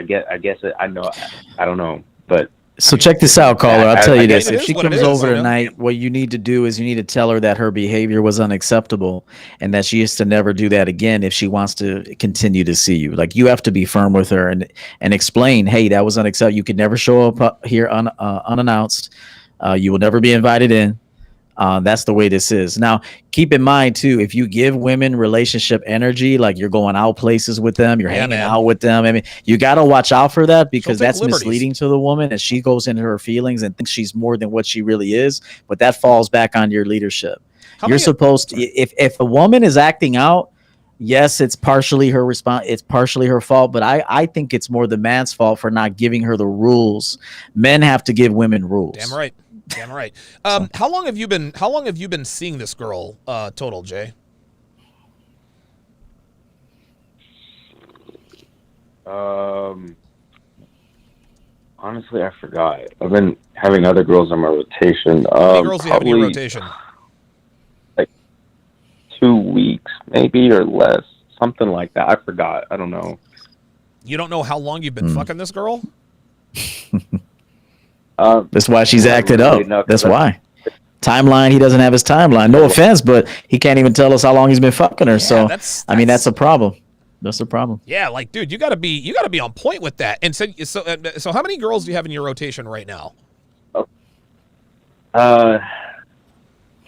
guess I know. I don't know, but. So check this out, caller. I'll tell you this. If she comes over is, tonight, what you need to do is you need to tell her that her behavior was unacceptable and that she is to never do that again if she wants to continue to see you. Like, you have to be firm with her and explain, hey, that was unacceptable. You could never show up here unannounced. You will never be invited in. That's the way this is. Now, keep in mind, too, if you give women relationship energy, like you're going out places with them, you're hanging out with them. I mean, you got to watch out for that because that's misleading to the woman and she goes into her feelings and thinks she's more than what she really is. But that falls back on your leadership. You're supposed to, if a woman is acting out, yes, it's partially her response. It's partially her fault, but I think it's more the man's fault for not giving her the rules. Men have to give women rules. Damn right. Damn right. How long have you been seeing this girl total, Jay? Honestly, I forgot. I've been having other girls on my rotation. How many girls do you have in your rotation? Like 2 weeks, maybe, or less. Something like that. I forgot. I don't know. You don't know how long you've been fucking this girl? That's why she's acted up. That's why. Timeline, he doesn't have his timeline. No offense, but he can't even tell us how long he's been fucking her. So I mean, that's a problem. That's a problem. Yeah, like, dude, you gotta be on point with that. And so how many girls do you have in your rotation right now?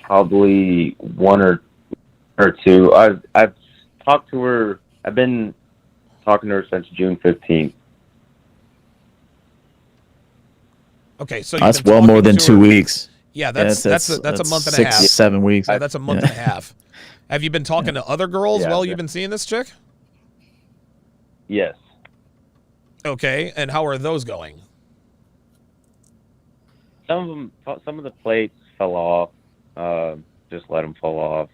Probably one or two. I've talked to her. I've been talking to her since June 15th. Okay, so that's well more than 2 weeks. Yeah, that's a month and a half. 6, 7 weeks. That's a month and a half. Have you been talking to other girls while you've been seeing this chick? Yes. Okay, and how are those going? Some of the plates fell off. Just let them fall off.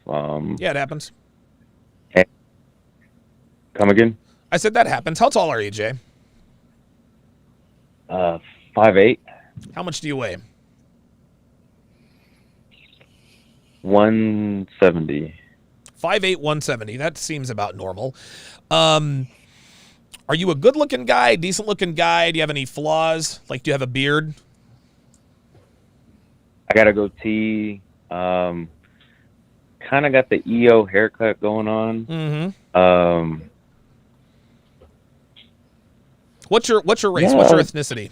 Yeah, it happens. Come again? I said that happens. How tall are you, Jay? 5'8". How much do you weigh? 170. 5'8", 170. That seems about normal. Are you a good-looking guy, decent-looking guy? Do you have any flaws? Like, do you have a beard? I got a goatee. Kind of got the EO haircut going on. Mm-hmm. What's your race? Yeah. What's your ethnicity?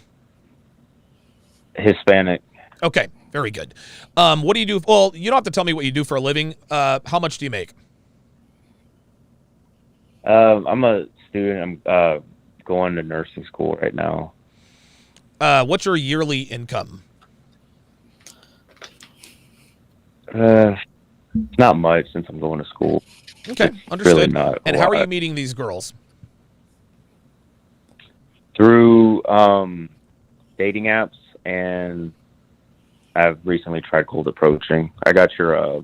Hispanic. Okay, very good. What do you do? Well, you don't have to tell me what you do for a living. How much do you make? I'm a student. I'm going to nursing school right now. What's your yearly income? Not much since I'm going to school. Okay, it's understood. Really not. And how are you meeting these girls? Through dating apps, and I've recently tried cold approaching. I got your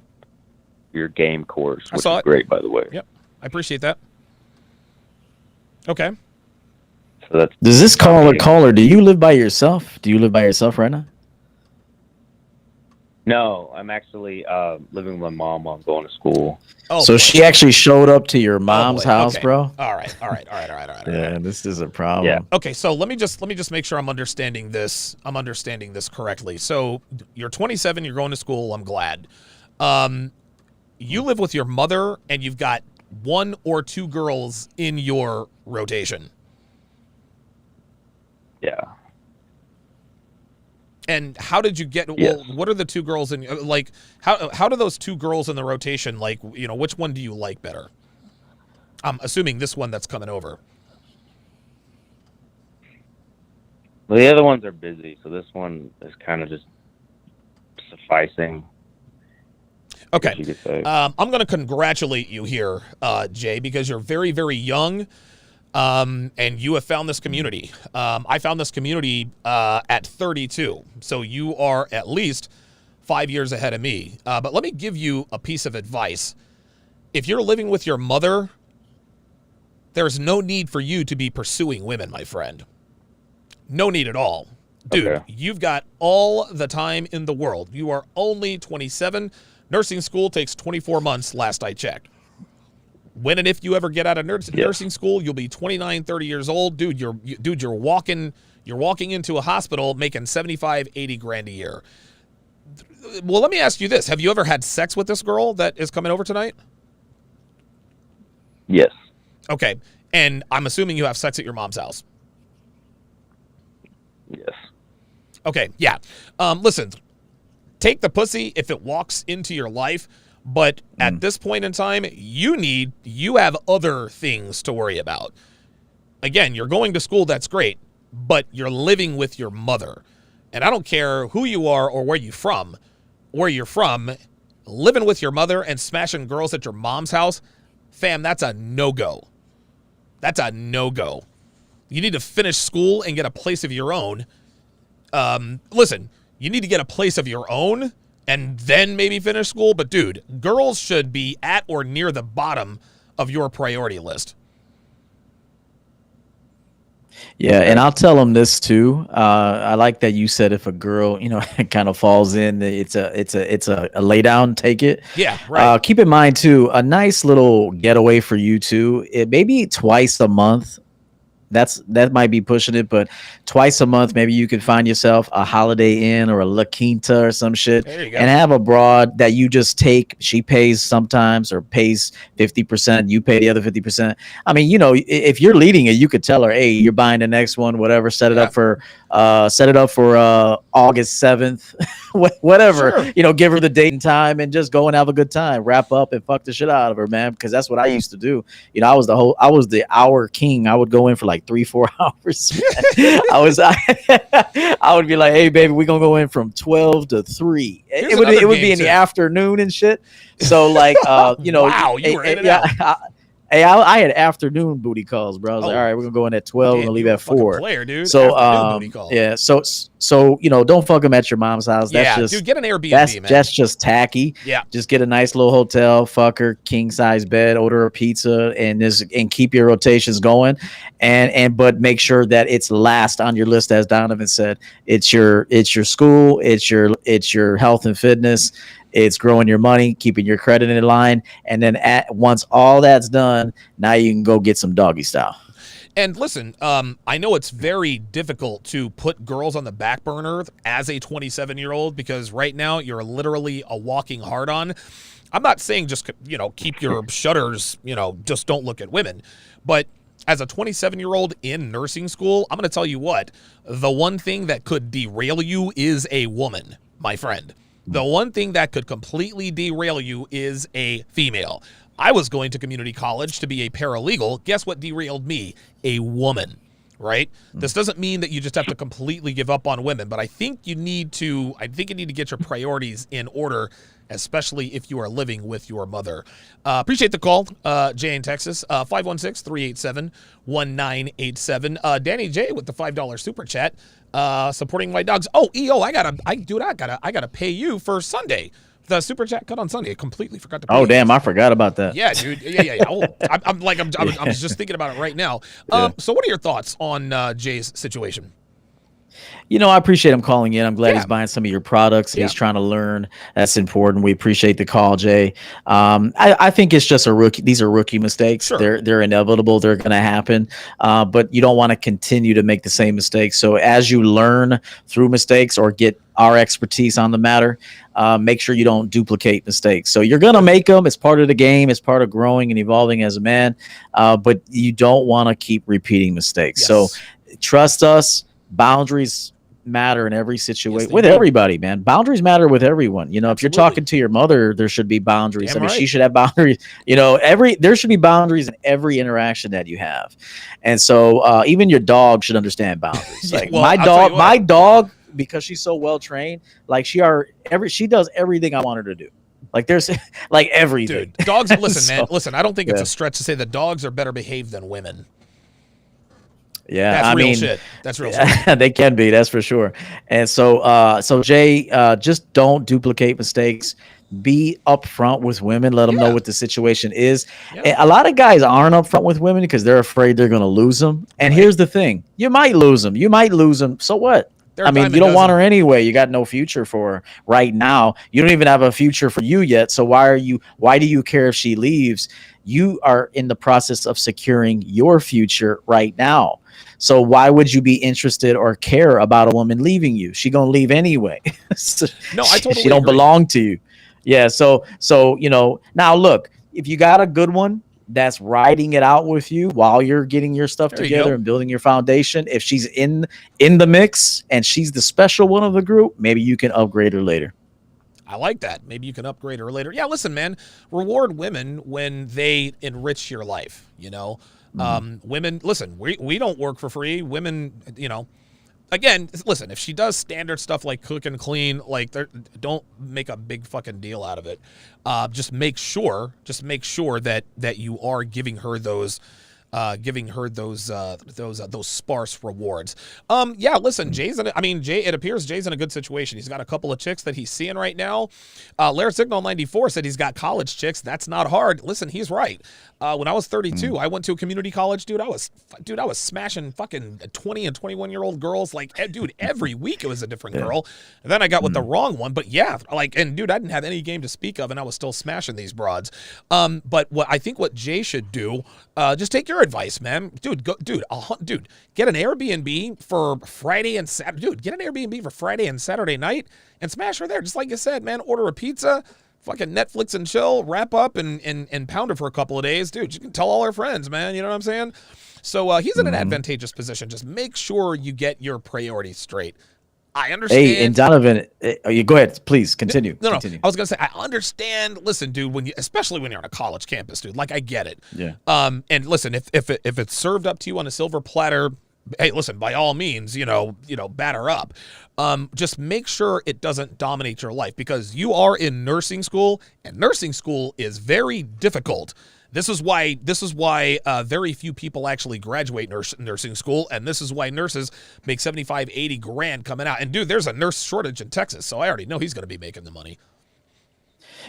game course, which is great, by the way. Yep, I appreciate that. Okay. So that's Does this caller? Do you live by yourself? Do you live by yourself right now? No, I'm actually living with my mom while I'm going to school. Oh, so she actually showed up to your mom's house, okay. Bro? All right. Yeah, this is a problem. Yeah. Okay, so let me just make sure I'm understanding this. Correctly. So you're 27. You're going to school. I'm glad. You live with your mother, and you've got 1 or 2 girls in your rotation. Yeah. And how did you get? Yes. Well, what are the 2 girls in? Like, how do those 2 girls in the rotation? Like, which one do you like better? I'm assuming this one that's coming over. Well, the other ones are busy, so this one is kind of just sufficing. Okay. You could say. I'm going to congratulate you here, Jay, because you're very, very young, and you have found this community. I found this community at 32, so you are at least 5 years ahead of me. But let me give you a piece of advice. If you're living with your mother, there's no need for you to be pursuing women, my friend. No need at all. Dude, Okay. You've got all the time in the world. You are only 27. Nursing school takes 24 months, last I checked. When and if you ever get out of nursing school, you'll be 29, 30 years old. Dude, you're walking into a hospital making 75, 80 grand a year. Well, let me ask you this. Have you ever had sex with this girl that is coming over tonight? Yes. Okay. And I'm assuming you have sex at your mom's house. Yes. Okay, yeah. Listen, take the pussy if it walks into your life, but at this point in time, you have other things to worry about. Again, you're going to school, that's great, but you're living with your mother. And I don't care who you are or where you're from, living with your mother and smashing girls at your mom's house, fam, that's a no-go. That's a no-go. You need to finish school and get a place of your own. Listen, you need to get a place of your own and then maybe finish school. But, dude, girls should be at or near the bottom of your priority list. Yeah, and I'll tell them this too. I like that you said if a girl, kind of falls in, it's a lay down, take it. Yeah, right. Keep in mind too, a nice little getaway for you too. It maybe twice a month. That might be pushing it, but twice a month, maybe you could find yourself a Holiday Inn or a La Quinta or some shit, There you go. and have a broad that you just take. She pays sometimes or pays 50%. You pay the other 50%. I mean, if you're leading it, you could tell her, hey, you're buying the next one, whatever. Set it up for August 7th, whatever. Sure. Give her the date and time, and just go and have a good time. Wrap up and fuck the shit out of her, man. Because that's what I used to do. I was the hour king. I would go in for like 3-4 hours. I would be like, hey baby, we're gonna go in from 12 to 3. It would be in the afternoon and shit. So like wow, you were in and out. I had afternoon booty calls, bro. I was like, all right, we're gonna go in at 12, we're gonna leave at 4. Player, dude. So booty call. yeah, so don't fuck them at your mom's house. That's dude, get an Airbnb, man. That's just tacky. Yeah. Just get a nice little hotel, fuck her, king size bed, order a pizza, and keep your rotations going. But make sure that it's last on your list, as Donovan said. It's your school, it's your health and fitness. It's growing your money, keeping your credit in line, and then once all that's done, now you can go get some doggy style. And listen, I know it's very difficult to put girls on the back burner as a 27-year-old because right now you're literally a walking hard-on. I'm not saying just, keep your shutters, just don't look at women. But as a 27-year-old in nursing school, I'm going to tell you what, the one thing that could derail you is a woman, my friend. The one thing that could completely derail you is a female. I was going to community college to be a paralegal. Guess what derailed me? A woman, right? This doesn't mean that you just have to completely give up on women, but I think you need to get your priorities in order, especially if you are living with your mother. Appreciate the call, Jay in Texas, 516-387-1987. Danny J with the $5 super chat, supporting my dogs. Oh, EO, I gotta pay you for Sunday. The super chat cut on Sunday. I completely forgot to pay. Oh, damn, I forgot about that. Yeah, dude. Yeah. Oh, I'm just thinking about it right now. So what are your thoughts on Jay's situation? I appreciate him calling in. I'm glad he's buying some of your products and he's trying to learn. That's important. We appreciate the call, Jay. I think it's just these are rookie mistakes. Sure. They're inevitable. They're going to happen. But you don't want to continue to make the same mistakes. So as you learn through mistakes or get our expertise on the matter, make sure you don't duplicate mistakes. So you're going to make them. It's part of the game. It's part of growing and evolving as a man. But you don't want to keep repeating mistakes. Yes. So trust us. Boundaries matter in every situation with everybody, man. Boundaries matter with everyone. If you're talking to your mother, there should be boundaries. Damn right. She should have boundaries. There should be boundaries in every interaction that you have. And so even your dog should understand boundaries. Like my dog, because she's so well trained, like she does everything I want her to do. Like there's like everything. Dude, dogs. Listen, So, man. Listen, I don't think it's yeah. a stretch to say that dogs are better behaved than women. Yeah, That's I real mean, shit. That's real shit. they can be, that's for sure. And so Jay, just don't duplicate mistakes. Be upfront with women. Let them know Yeah. what the situation is. Yeah. And a lot of guys aren't upfront with women because they're afraid they're going to lose them. And Right. here's the thing: you might lose them. You might lose them. So what? They're I a mean, dime you a don't want dozen. her anyway. You got no future for her right now. You don't even have a future for you yet. So why do you care if she leaves? You are in the process of securing your future right now. So why would you be interested or care about a woman leaving you? She gonna leave anyway. So No, I totally she don't agree. belong to you. Yeah. So now look, if you got a good one that's riding it out with you while you're getting your stuff There you together go. and building your foundation, if she's in the mix and she's the special one of the group, maybe you can upgrade her later. I like that. Maybe you can upgrade her later. Yeah, listen, man. Reward women when they enrich your life. Women. Listen, we don't work for free. Women. Again, listen. If she does standard stuff like cook and clean, like don't make a big fucking deal out of it. Just make sure that you are giving her those. Those sparse rewards. Yeah, listen, Jay, it appears Jay's in a good situation. He's got a couple of chicks that he's seeing right now. Lair Signal 94 said he's got college chicks. That's not hard. Listen, he's right. When I was 32, I went to a community college, dude. I was smashing fucking 20 and 21-year-old girls. Like, dude, every week it was a different girl. And then I got with the wrong one. But yeah, and dude, I didn't have any game to speak of, and I was still smashing these broads. But what Jay should do, just take your advice, man. Dude, get an Airbnb for Friday and Saturday. Dude, get an Airbnb for Friday and Saturday night and smash her there. Just like you said, man, order a pizza, fucking Netflix and chill, wrap up and pound her for a couple of days. Dude, you can tell all her friends, man. You know what I'm saying? So he's in an advantageous position. Just make sure you get your priorities straight. I understand. Hey, and Donovan, you go ahead, please continue. No. Continue. I was gonna say I understand. Listen, dude, especially when you're on a college campus, dude. Like I get it. Yeah. And listen, if it's served up to you on a silver platter, hey, listen, by all means, batter up. Just make sure it doesn't dominate your life because you are in nursing school, and nursing school is very difficult. This is why very few people actually graduate nursing school, and this is why nurses make 75, 80 grand coming out. And dude, there's a nurse shortage in Texas, so I already know he's going to be making the money.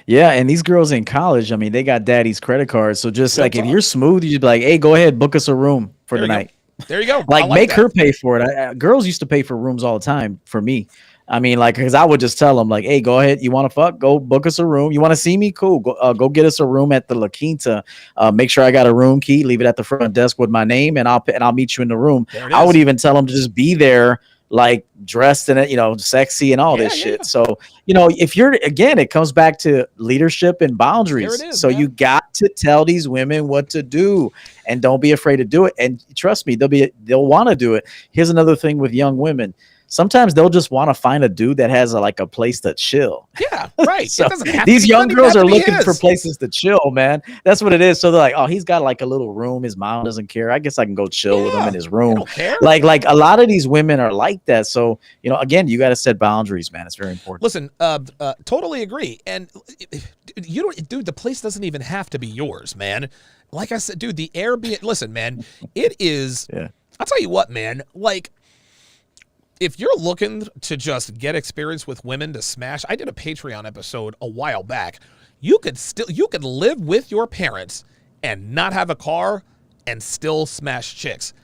Yeah, and these girls in college, I mean, they got daddy's credit cards. So just Real like if talk. you're smooth, you'd be like, hey, go ahead, book us a room for the night. There you go. Like like make that. her pay for it. Girls used to pay for rooms all the time for me. I mean, like, because I would just tell them, like, hey, go ahead. You want to fuck? Go book us a room. You want to see me? Cool. Go get us a room at the La Quinta. Make sure I got a room key. Leave it at the front desk with my name, and I'll meet you in the room. I would even tell them to just be there, like dressed in it, sexy and all this shit. Yeah. So, if again, it comes back to leadership and boundaries. There it is, so man. you got to tell these women what to do, and don't be afraid to do it. And trust me, they'll want to do it. Here's another thing with young women. Sometimes they'll just want to find a dude that has a place to chill. Yeah, right. So these young girls are looking for places to chill, man. That's what it is. So they're like, oh, he's got like a little room. His mom doesn't care. I guess I can go chill with him in his room. Don't care. Like a lot of these women are like that. So, again, you got to set boundaries, man. It's very important. Listen, totally agree. And dude, the place doesn't even have to be yours, man. Like I said, dude, the Airbnb, listen, man, it is, I'll tell you what, man, like, if you're looking to just get experience with women to smash, I did a Patreon episode a while back. You could live with your parents and not have a car and still smash chicks.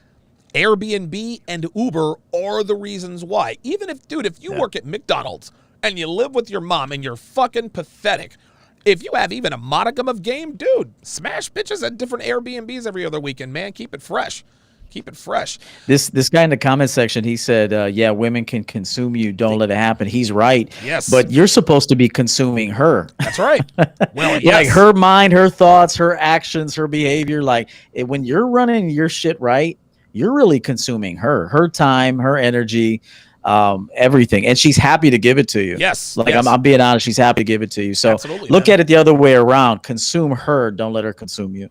Airbnb and Uber are the reasons why. Even if you work at McDonald's and you live with your mom and you're fucking pathetic, if you have even a modicum of game, dude, smash bitches at different Airbnbs every other weekend, man. Keep it fresh. Keep it fresh. This guy in the comment section, he said, yeah, women can consume you. Don't let it happen. He's right. Yes. But you're supposed to be consuming her. That's right. Well, yes. Like her mind, her thoughts, her actions, her behavior. Like when you're running your shit right, you're really consuming her time, her energy, everything. And she's happy to give it to you. Yes. Like yes. I'm being honest. She's happy to give it to you. So absolutely, look at it the other way around. Consume her. Don't let her consume you.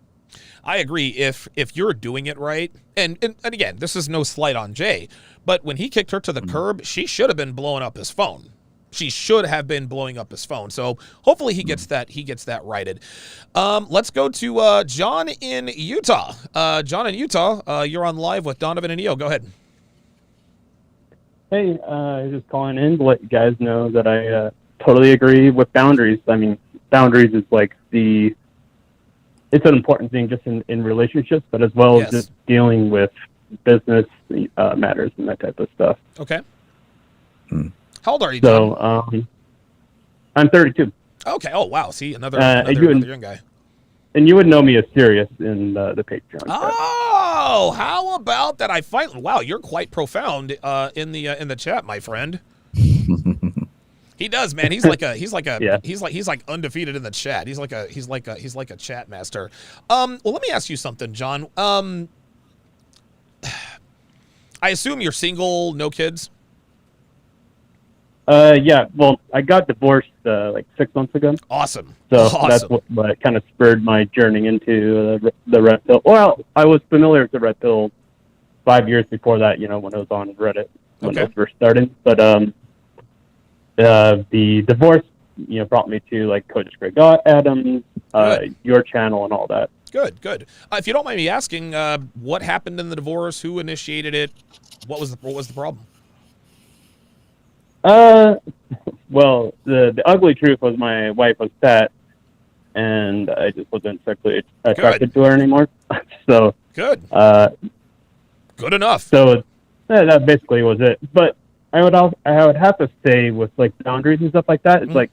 I agree. If you're doing it right, and again, this is no slight on Jay, but when he kicked her to the curb, she should have been blowing up his phone. She should have been blowing up his phone. So hopefully he gets that righted. Let's go to John in Utah. John in Utah, you're on live with Donovan and EO. Go ahead. Hey, just calling in to let you guys know that I totally agree with boundaries. I mean, boundaries is like it's an important thing just in relationships, but as well as just dealing with business matters and that type of stuff. Okay. How old are you, John? So, I'm 32. Okay. Oh, wow. See, another young guy. And you would know me as serious in the Patreon. Oh, how about that? Wow, you're quite profound in the chat, my friend. He does, man. He's like undefeated in the chat. He's like a chat master. Well, let me ask you something, John. I assume you're single, no kids. Yeah. Well, I got divorced like 6 months ago. Awesome. So that's what kind of spurred my journey into the red pill. Well, I was familiar with the red pill 5 years before that. You know, when it was on Reddit when it was first starting. But the divorce, you know, brought me to like Coach Greg Adams, your channel, and all that. Good. If you don't mind me asking, what happened in the divorce? Who initiated it? What was the problem? Well, the ugly truth was my wife was fat, and I just wasn't sexually attracted to her anymore. So good enough. So that basically was it. But I would have to say with like boundaries and stuff like that, it's like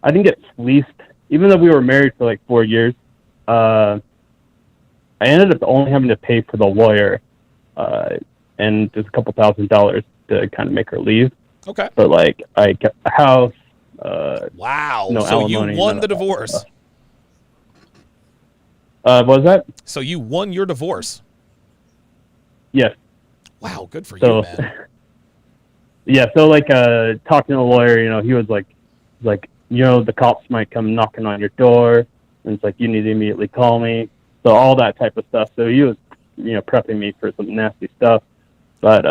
I didn't get fleeced, even though we were married for like 4 years. I ended up only having to pay for the lawyer, and just a couple $1,000s to kind of make her leave. Okay. But like I kept a house. Wow. No so alimony, you won the divorce. What was that? So you won your divorce. Yes. Wow. Good for you, man. Yeah. So like talking to the lawyer, you know, he was like, you know, the cops might come knocking on your door, and it's like you need to immediately call me. So all that type of stuff. So he was, you know, prepping me for some nasty stuff. But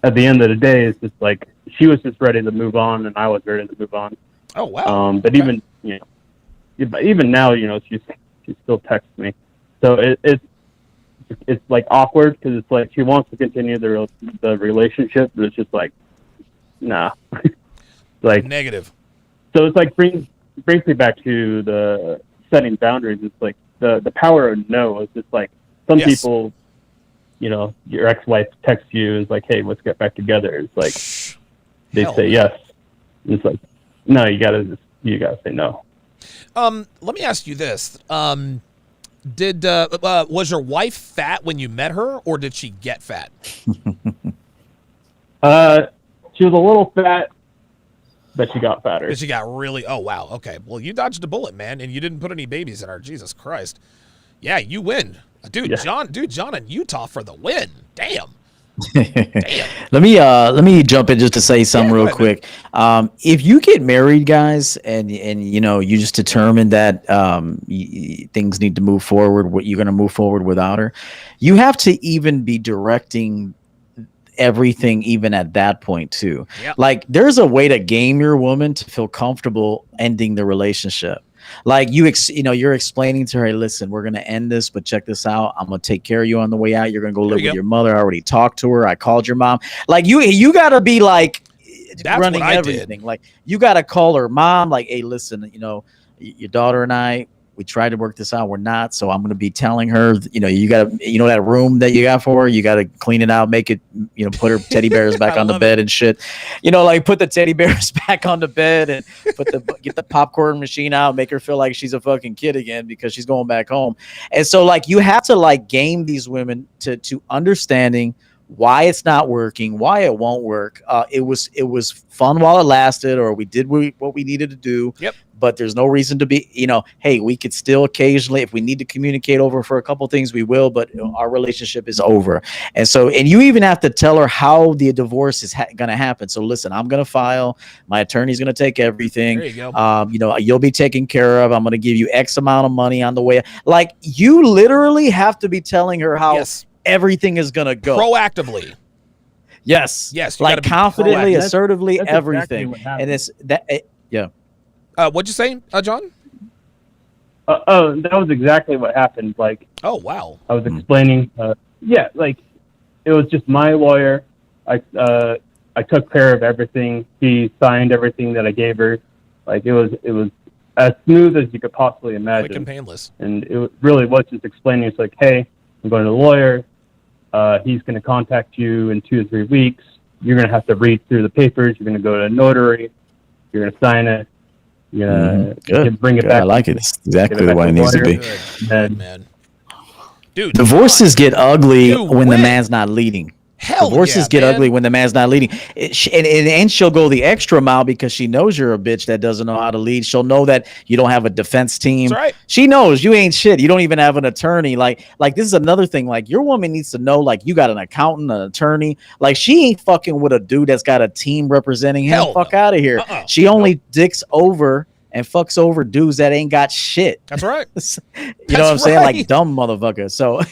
at the end of the day, it's just like she was just ready to move on, and I was ready to move on. Oh wow! But even now, you know, she still texts me, so it's like awkward because it's like she wants to continue the relationship, but it's just like, nah, like negative. So it's like brings me back to the setting boundaries. It's like the power of no. It's just like some people. You know, your ex-wife texts you, is like, hey, let's get back together. It's like, they say yes. And it's like, no, you gotta say no. Let me ask you this. Was your wife fat when you met her, or did she get fat? She was a little fat, but she got fatter. But she got really, oh wow, okay. Well, you dodged a bullet, man, and you didn't put any babies in her. Jesus Christ. Yeah, you win. Dude, yeah. John in Utah for the win. Damn. Let me jump in just to say something real quick. If you get married, guys, and you know you just determine that things need to move forward, you're going to move forward without her, you have to even be directing everything even at that point too. Yep. Like there's a way to game your woman to feel comfortable ending the relationship. Like you're explaining to her, hey, listen, we're going to end this, but check this out. I'm going to take care of you on the way out. You're going to go live with your mother. I already talked to her. I called your mom. Like you got to be like running everything. Like you got to call her mom. Like, hey, listen, you know, your daughter and I, we tried to work this out. We're not. So I'm going to be telling her, you know, you got to, you know, that room that you got for her, you got to clean it out, make it, you know, put her teddy bears back on the bed and shit, you know, like put the teddy bears back on the bed and get the popcorn machine out, make her feel like she's a fucking kid again because she's going back home. And so like, you have to like game these women to understanding why it's not working, why it won't work. It was fun while it lasted, or we did what we needed to do. Yep. But there's no reason to be, you know, hey, we could still occasionally, if we need to communicate over for a couple things, we will, but you know, our relationship is over. And so, and you even have to tell her how the divorce is going to happen. So listen, I'm going to file, my attorney's going to take everything. There you go. You know, you'll be taken care of. I'm going to give you X amount of money on the way. Like you literally have to be telling her how everything is going to go proactively. Yes. Yes, you like gotta be confidently, proactive. assertively, That's exactly everything. what happened. And it's that. Yeah. What'd you say, John? That was exactly what happened. Like, Oh, wow. I was explaining. Like it was just my lawyer. I took care of everything. He signed everything that I gave her. Like it was as smooth as you could possibly imagine. Quick and painless. And it really was just explaining. It's like, hey, I'm going to the lawyer. He's going to contact you in 2 to 3 weeks. You're going to have to read through the papers. You're going to go to a notary. You're going to sign it. You're going to bring it back. I like it. It's exactly the way it needs to be. Good, man. Dude, Divorces get ugly when win. the man's not leading. Hell Divorces yeah, get man. ugly when the man's not leading. And she'll go the extra mile because she knows you're a bitch that doesn't know how to lead. She'll know that you don't have a defense team. That's right. She knows you ain't shit. You don't even have an attorney. Like this is another thing. Like your woman needs to know, like, you got an accountant, an attorney. Like she ain't fucking with a dude that's got a team representing him. Hell Fuck no. out of here. She only dicks over and fucks over dudes that ain't got shit. That's right. You know what I'm saying? Like dumb motherfucker. So,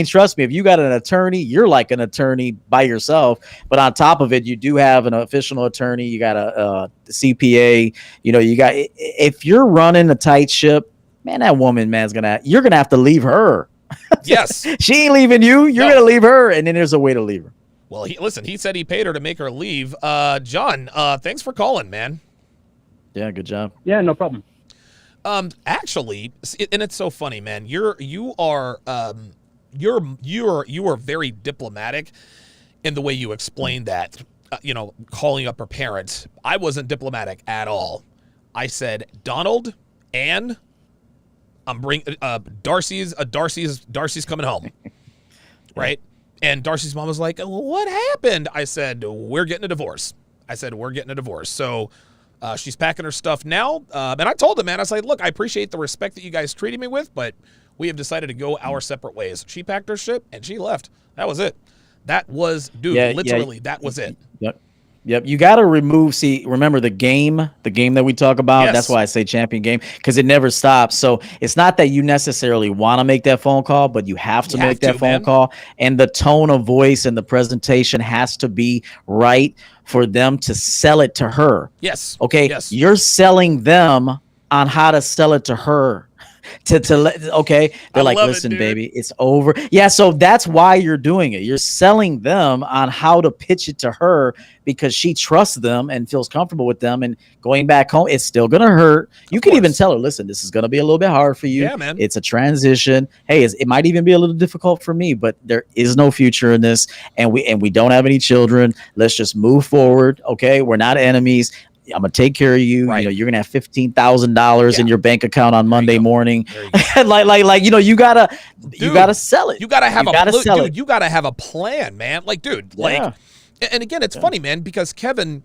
trust me, if you got an attorney, you're like an attorney by yourself. But on top of it, you do have an official attorney. You got a CPA. You know, if you're running a tight ship, man, that woman, you're gonna have to leave her. Yes. She ain't leaving you. You're gonna leave her, and then there's a way to leave her. Well, he said he paid her to make her leave. John, thanks for calling, man. Yeah, good job. Yeah, no problem. Actually, and it's so funny, man. You are very diplomatic in the way you explained that. Calling up her parents. I wasn't diplomatic at all. I said, Donald, and I'm bringing Darcy's coming home, right? And Darcy's mom was like, "What happened?" I said, "We're getting a divorce." So. She's packing her stuff now. And I told him, man, I was like, look, I appreciate the respect that you guys treated me with, but we have decided to go our separate ways. She packed her shit and she left. That was it. That was, literally, that was it. Yep. You got to remember the game that we talk about. Yes. That's why I say champion game, because it never stops. So it's not that you necessarily want to make that phone call, but you have to make that phone call. And the tone of voice and the presentation has to be right for them to sell it to her. Yes. Okay. Yes. You're selling them on how to sell it to her. Okay, they're like, listen, baby, it's over. Yeah, so that's why you're doing it. You're selling them on how to pitch it to her because she trusts them and feels comfortable with them. And going back home, it's still gonna hurt. You can even tell her, listen, this is gonna be a little bit hard for you. Yeah, man. It's a transition. Hey, it might even be a little difficult for me, but there is no future in this, and we don't have any children. Let's just move forward. Okay, we're not enemies. I'm gonna take care of you. Right. You're gonna have $15,000 in your bank account on Monday morning. like you gotta sell it. You gotta have you gotta have a plan, man. Like, dude, Yeah. and again, it's funny, man, because Kevin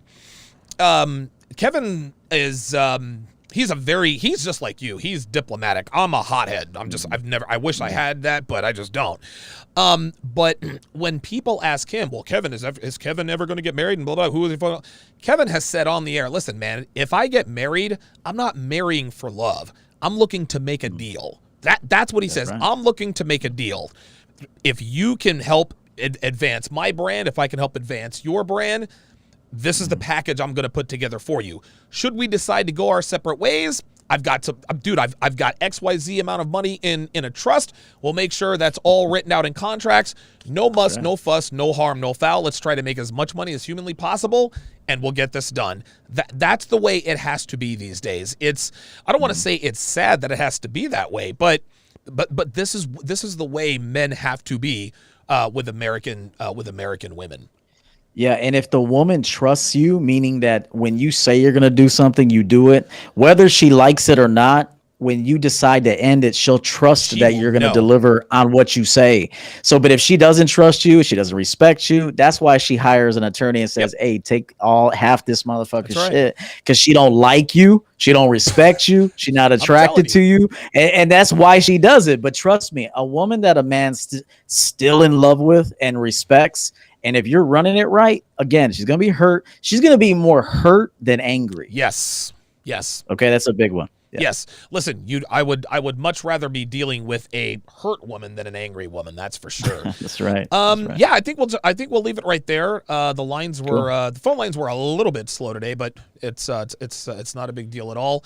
is he's just like you. He's diplomatic. I'm a hothead. I wish I had that, but I just don't. But when people ask him, well, Kevin, is Kevin ever going to get married and blah, blah, who is he for? Kevin has said on the air, listen, man, if I get married, I'm not marrying for love. I'm looking to make a deal. That's what he says. Right. I'm looking to make a deal. If you can help advance my brand, if I can help advance your brand, this is the package I'm going to put together for you. Should we decide to go our separate ways? I've got XYZ amount of money in a trust. We'll make sure that's all written out in contracts. No muss, no fuss, no harm, no foul. Let's try to make as much money as humanly possible, and we'll get this done. That's the way it has to be these days. I don't want to say it's sad that it has to be that way, but this is the way men have to be with American women. Yeah, and if the woman trusts you, meaning that when you say you're going to do something, you do it, whether she likes it or not, when you decide to end it, she'll trust that you're going to deliver on what you say. So, but if she doesn't trust you, she doesn't respect you, that's why she hires an attorney and says, hey, take half this motherfucking shit, because she don't like you. She don't respect you. She's not attracted to you. And that's why she does it. But trust me, a woman that a man's still in love with and respects, and if you're running it right, again, she's going to be hurt. She's going to be more hurt than angry. Yes. Okay, that's a big one. Yes. Listen, I would much rather be dealing with a hurt woman than an angry woman. That's for sure. That's right. Yeah, I think we'll leave it right there. The lines were the phone lines were a little bit slow today, but it's not a big deal at all.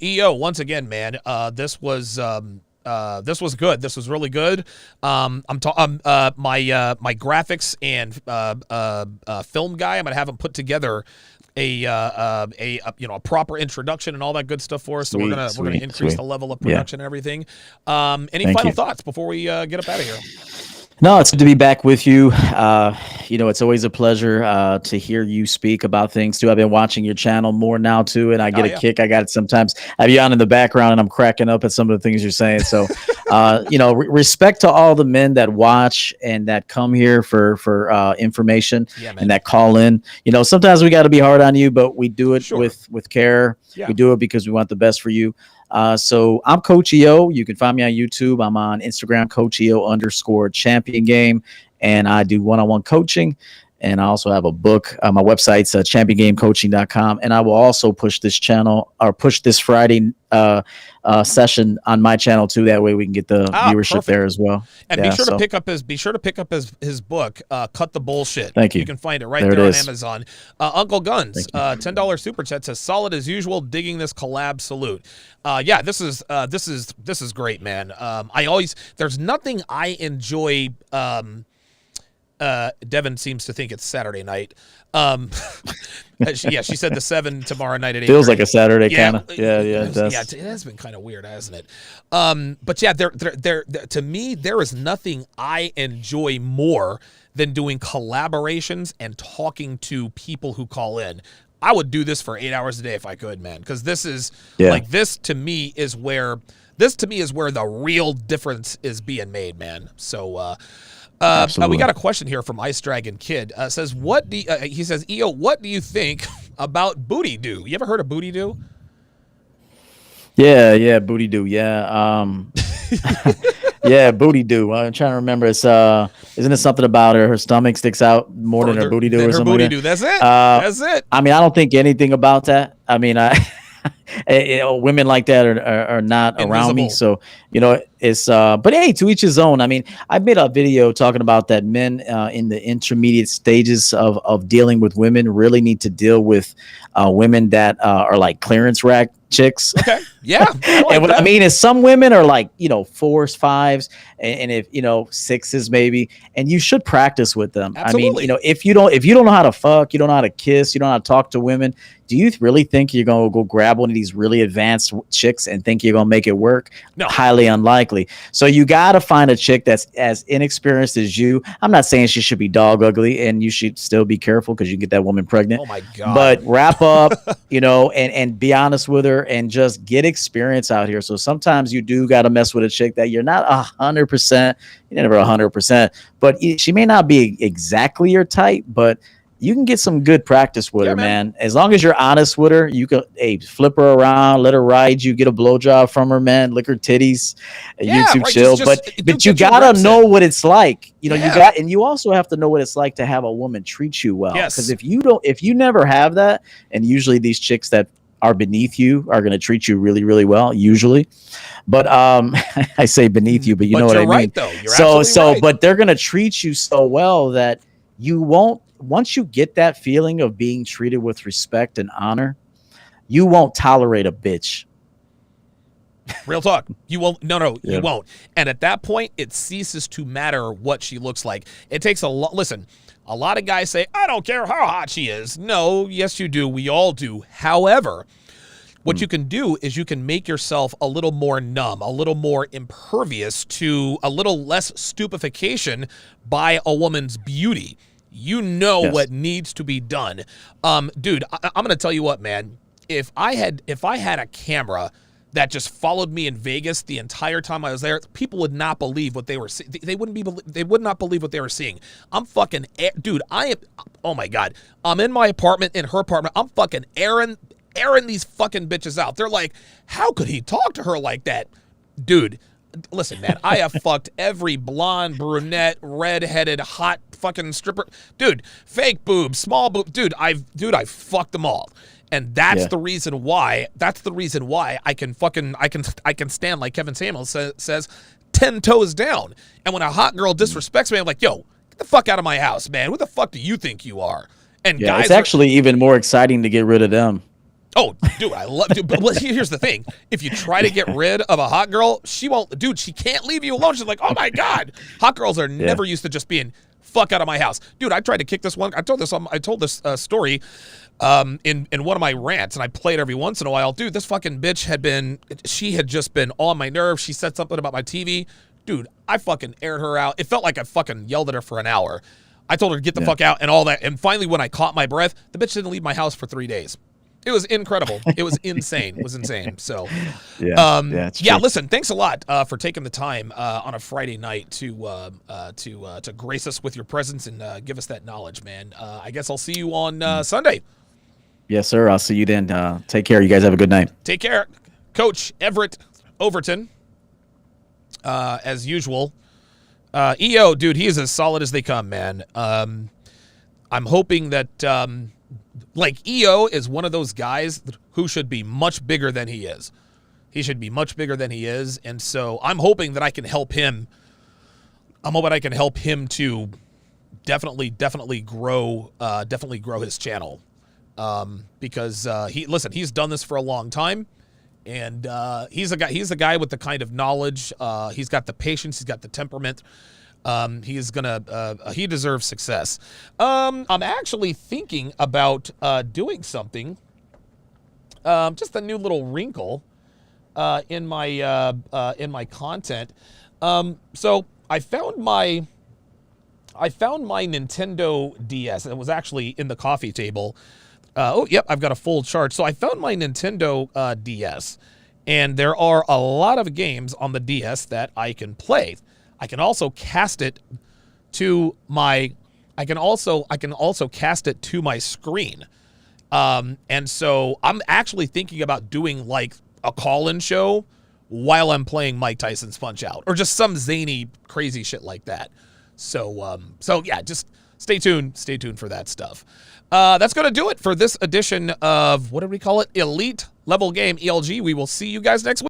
EO, once again, man, this was good. This was really good. My graphics and film guy, I'm gonna have him put together a proper introduction and all that good stuff for us. So we're gonna increase the level of production and everything. Any final thoughts before we get up out of here? No, it's good to be back with you. It's always a pleasure to hear you speak about things too. I've been watching your channel more now too, and I get a kick. I got it sometimes. I have you on in the background, and I'm cracking up at some of the things you're saying. So, respect to all the men that watch and that come here for information and that call in. Sometimes we got to be hard on you, but we do it with care. Yeah. We do it because we want the best for you. So I'm Coach EO. You can find me on YouTube. I'm on Instagram, Coach EO _champion game. And I do one-on-one coaching. And I also have a book. My website's championgamecoaching.com. And I will also push this Friday session on my channel too. That way we can get the viewership there as well. And be sure to pick up his book, Cut the Bullshit. Thank you. You can find it right there on Amazon. Uncle Guns, $10 super chat says solid as usual. Digging this collab. Salute. This is great, man. There's nothing I enjoy. Devin seems to think it's Saturday night. She said the 7 tomorrow night at 8. Feels like a Saturday kind of. Yeah, it does. Yeah, it has been kind of weird, hasn't it? But yeah, to me, there is nothing I enjoy more than doing collaborations and talking to people who call in. I would do this for 8 hours a day if I could, man, because this to me is where the real difference is being made, man. So. We got a question here from Ice Dragon Kid. Says he says, EO, what do you think about Booty Do? You ever heard of Booty Do? Yeah, Booty Do. Yeah. Yeah, Booty Do. I'm trying to remember. It's isn't it something about her stomach sticks out more than her booty do or something? Booty do. That's it. That's it. I mean, I don't think anything about that. I mean, women like that are not invisible around me, so it's but hey, to each his own. I mean, I made a video talking about that men in the intermediate stages of dealing with women really need to deal with women that are like clearance rack chicks. Okay. Yeah. And what I mean is some women are like, 4s, 5s, and if 6s maybe, and you should practice with them. Absolutely. I mean, if you don't know how to fuck, you don't know how to kiss, you don't know how to talk to women, do you really think you're going to go grab one of these really advanced chicks and think you're going to make it work? No. Highly unlikely. So you got to find a chick that's as inexperienced as you. I'm not saying she should be dog ugly, and you should still be careful because you can get that woman pregnant. Oh my God. But wrap up, and be honest with her and just get experience out here. So sometimes you do got to mess with a chick that you're not 100%, you're never 100%, but she may not be exactly your type, but you can get some good practice with her, man. As long as you're honest with her, you can flip her around, let her ride you, get a blowjob from her, man, lick her titties, YouTube chill. But you gotta know what it's like. You also have to know what it's like to have a woman treat you well. Yes. Because if you never have that, and usually these chicks that are beneath you are going to treat you really, really well, usually. But I say beneath you, but you know what I mean. Right, though. You're absolutely right. But they're going to treat you so well that you won't. Once you get that feeling of being treated with respect and honor, you won't tolerate a bitch. Real talk. You won't. No, you won't. And at that point, it ceases to matter what she looks like. It takes a lot. Listen, a lot of guys say, I don't care how hot she is. No, yes, you do. We all do. However, what you can do is you can make yourself a little more numb, a little more impervious to a little less stupefaction by a woman's beauty. What needs to be done. Dude, I'm going to tell you what, man. If I had a camera that just followed me in Vegas the entire time I was there, people would not believe what they were seeing. They would not believe what they were seeing. I'm fucking, dude, oh my God. I'm in my apartment, in her apartment. I'm fucking airing these fucking bitches out. They're like, how could he talk to her like that? Dude, listen, man, I have fucked every blonde, brunette, redheaded, hot fucking stripper. Dude, fake boobs, small boobs. Dude, I've fucked them all. And that's the reason why. That's the reason why I can stand, like Kevin Samuels says, 10 toes down. And when a hot girl disrespects me, I'm like, yo, get the fuck out of my house, man. Who the fuck do you think you are? And guys, it's actually even more exciting to get rid of them. Oh, dude, I love. Dude, but here's the thing: if you try to get rid of a hot girl, she won't. Dude, she can't leave you alone. She's like, oh my god, hot girls are never used to just being fuck out of my house, dude. I tried to kick this one. I told this story in one of my rants, and I play it every once in a while. Dude, this fucking bitch had just been on my nerves. She said something about my TV. Dude, I fucking aired her out. It felt like I fucking yelled at her for an hour. I told her to get the fuck out and all that. And finally, when I caught my breath, the bitch didn't leave my house for 3 days. It was incredible. It was insane. It was insane. So, listen, thanks a lot for taking the time on a Friday night to grace us with your presence and give us that knowledge, man. I guess I'll see you on Sunday. Yes, sir. I'll see you then. Take care. You guys have a good night. Take care. Coach Everett Overton, as usual. EO, dude, he is as solid as they come, man. I'm hoping that... EO is one of those guys who should be much bigger than he is. He should be much bigger than he is. And so I'm hoping that I can help him. I'm hoping I can help him to definitely grow his channel. Because he's done this for a long time. And he's a guy with the kind of knowledge. He's got the patience. He's got the temperament. He deserves success. I'm actually thinking about doing something. Just a new little wrinkle in my content. So I found my Nintendo DS. It was actually in the coffee table. I've got a full charge. So I found my Nintendo DS, and there are a lot of games on the DS that I can play. I can also cast it to my screen. And so I'm actually thinking about doing like a call-in show while I'm playing Mike Tyson's Punch-Out, or just some zany, crazy shit like that. So just stay tuned for that stuff. That's going to do it for this edition of, what did we call it? Elite Level Game, ELG. We will see you guys next week.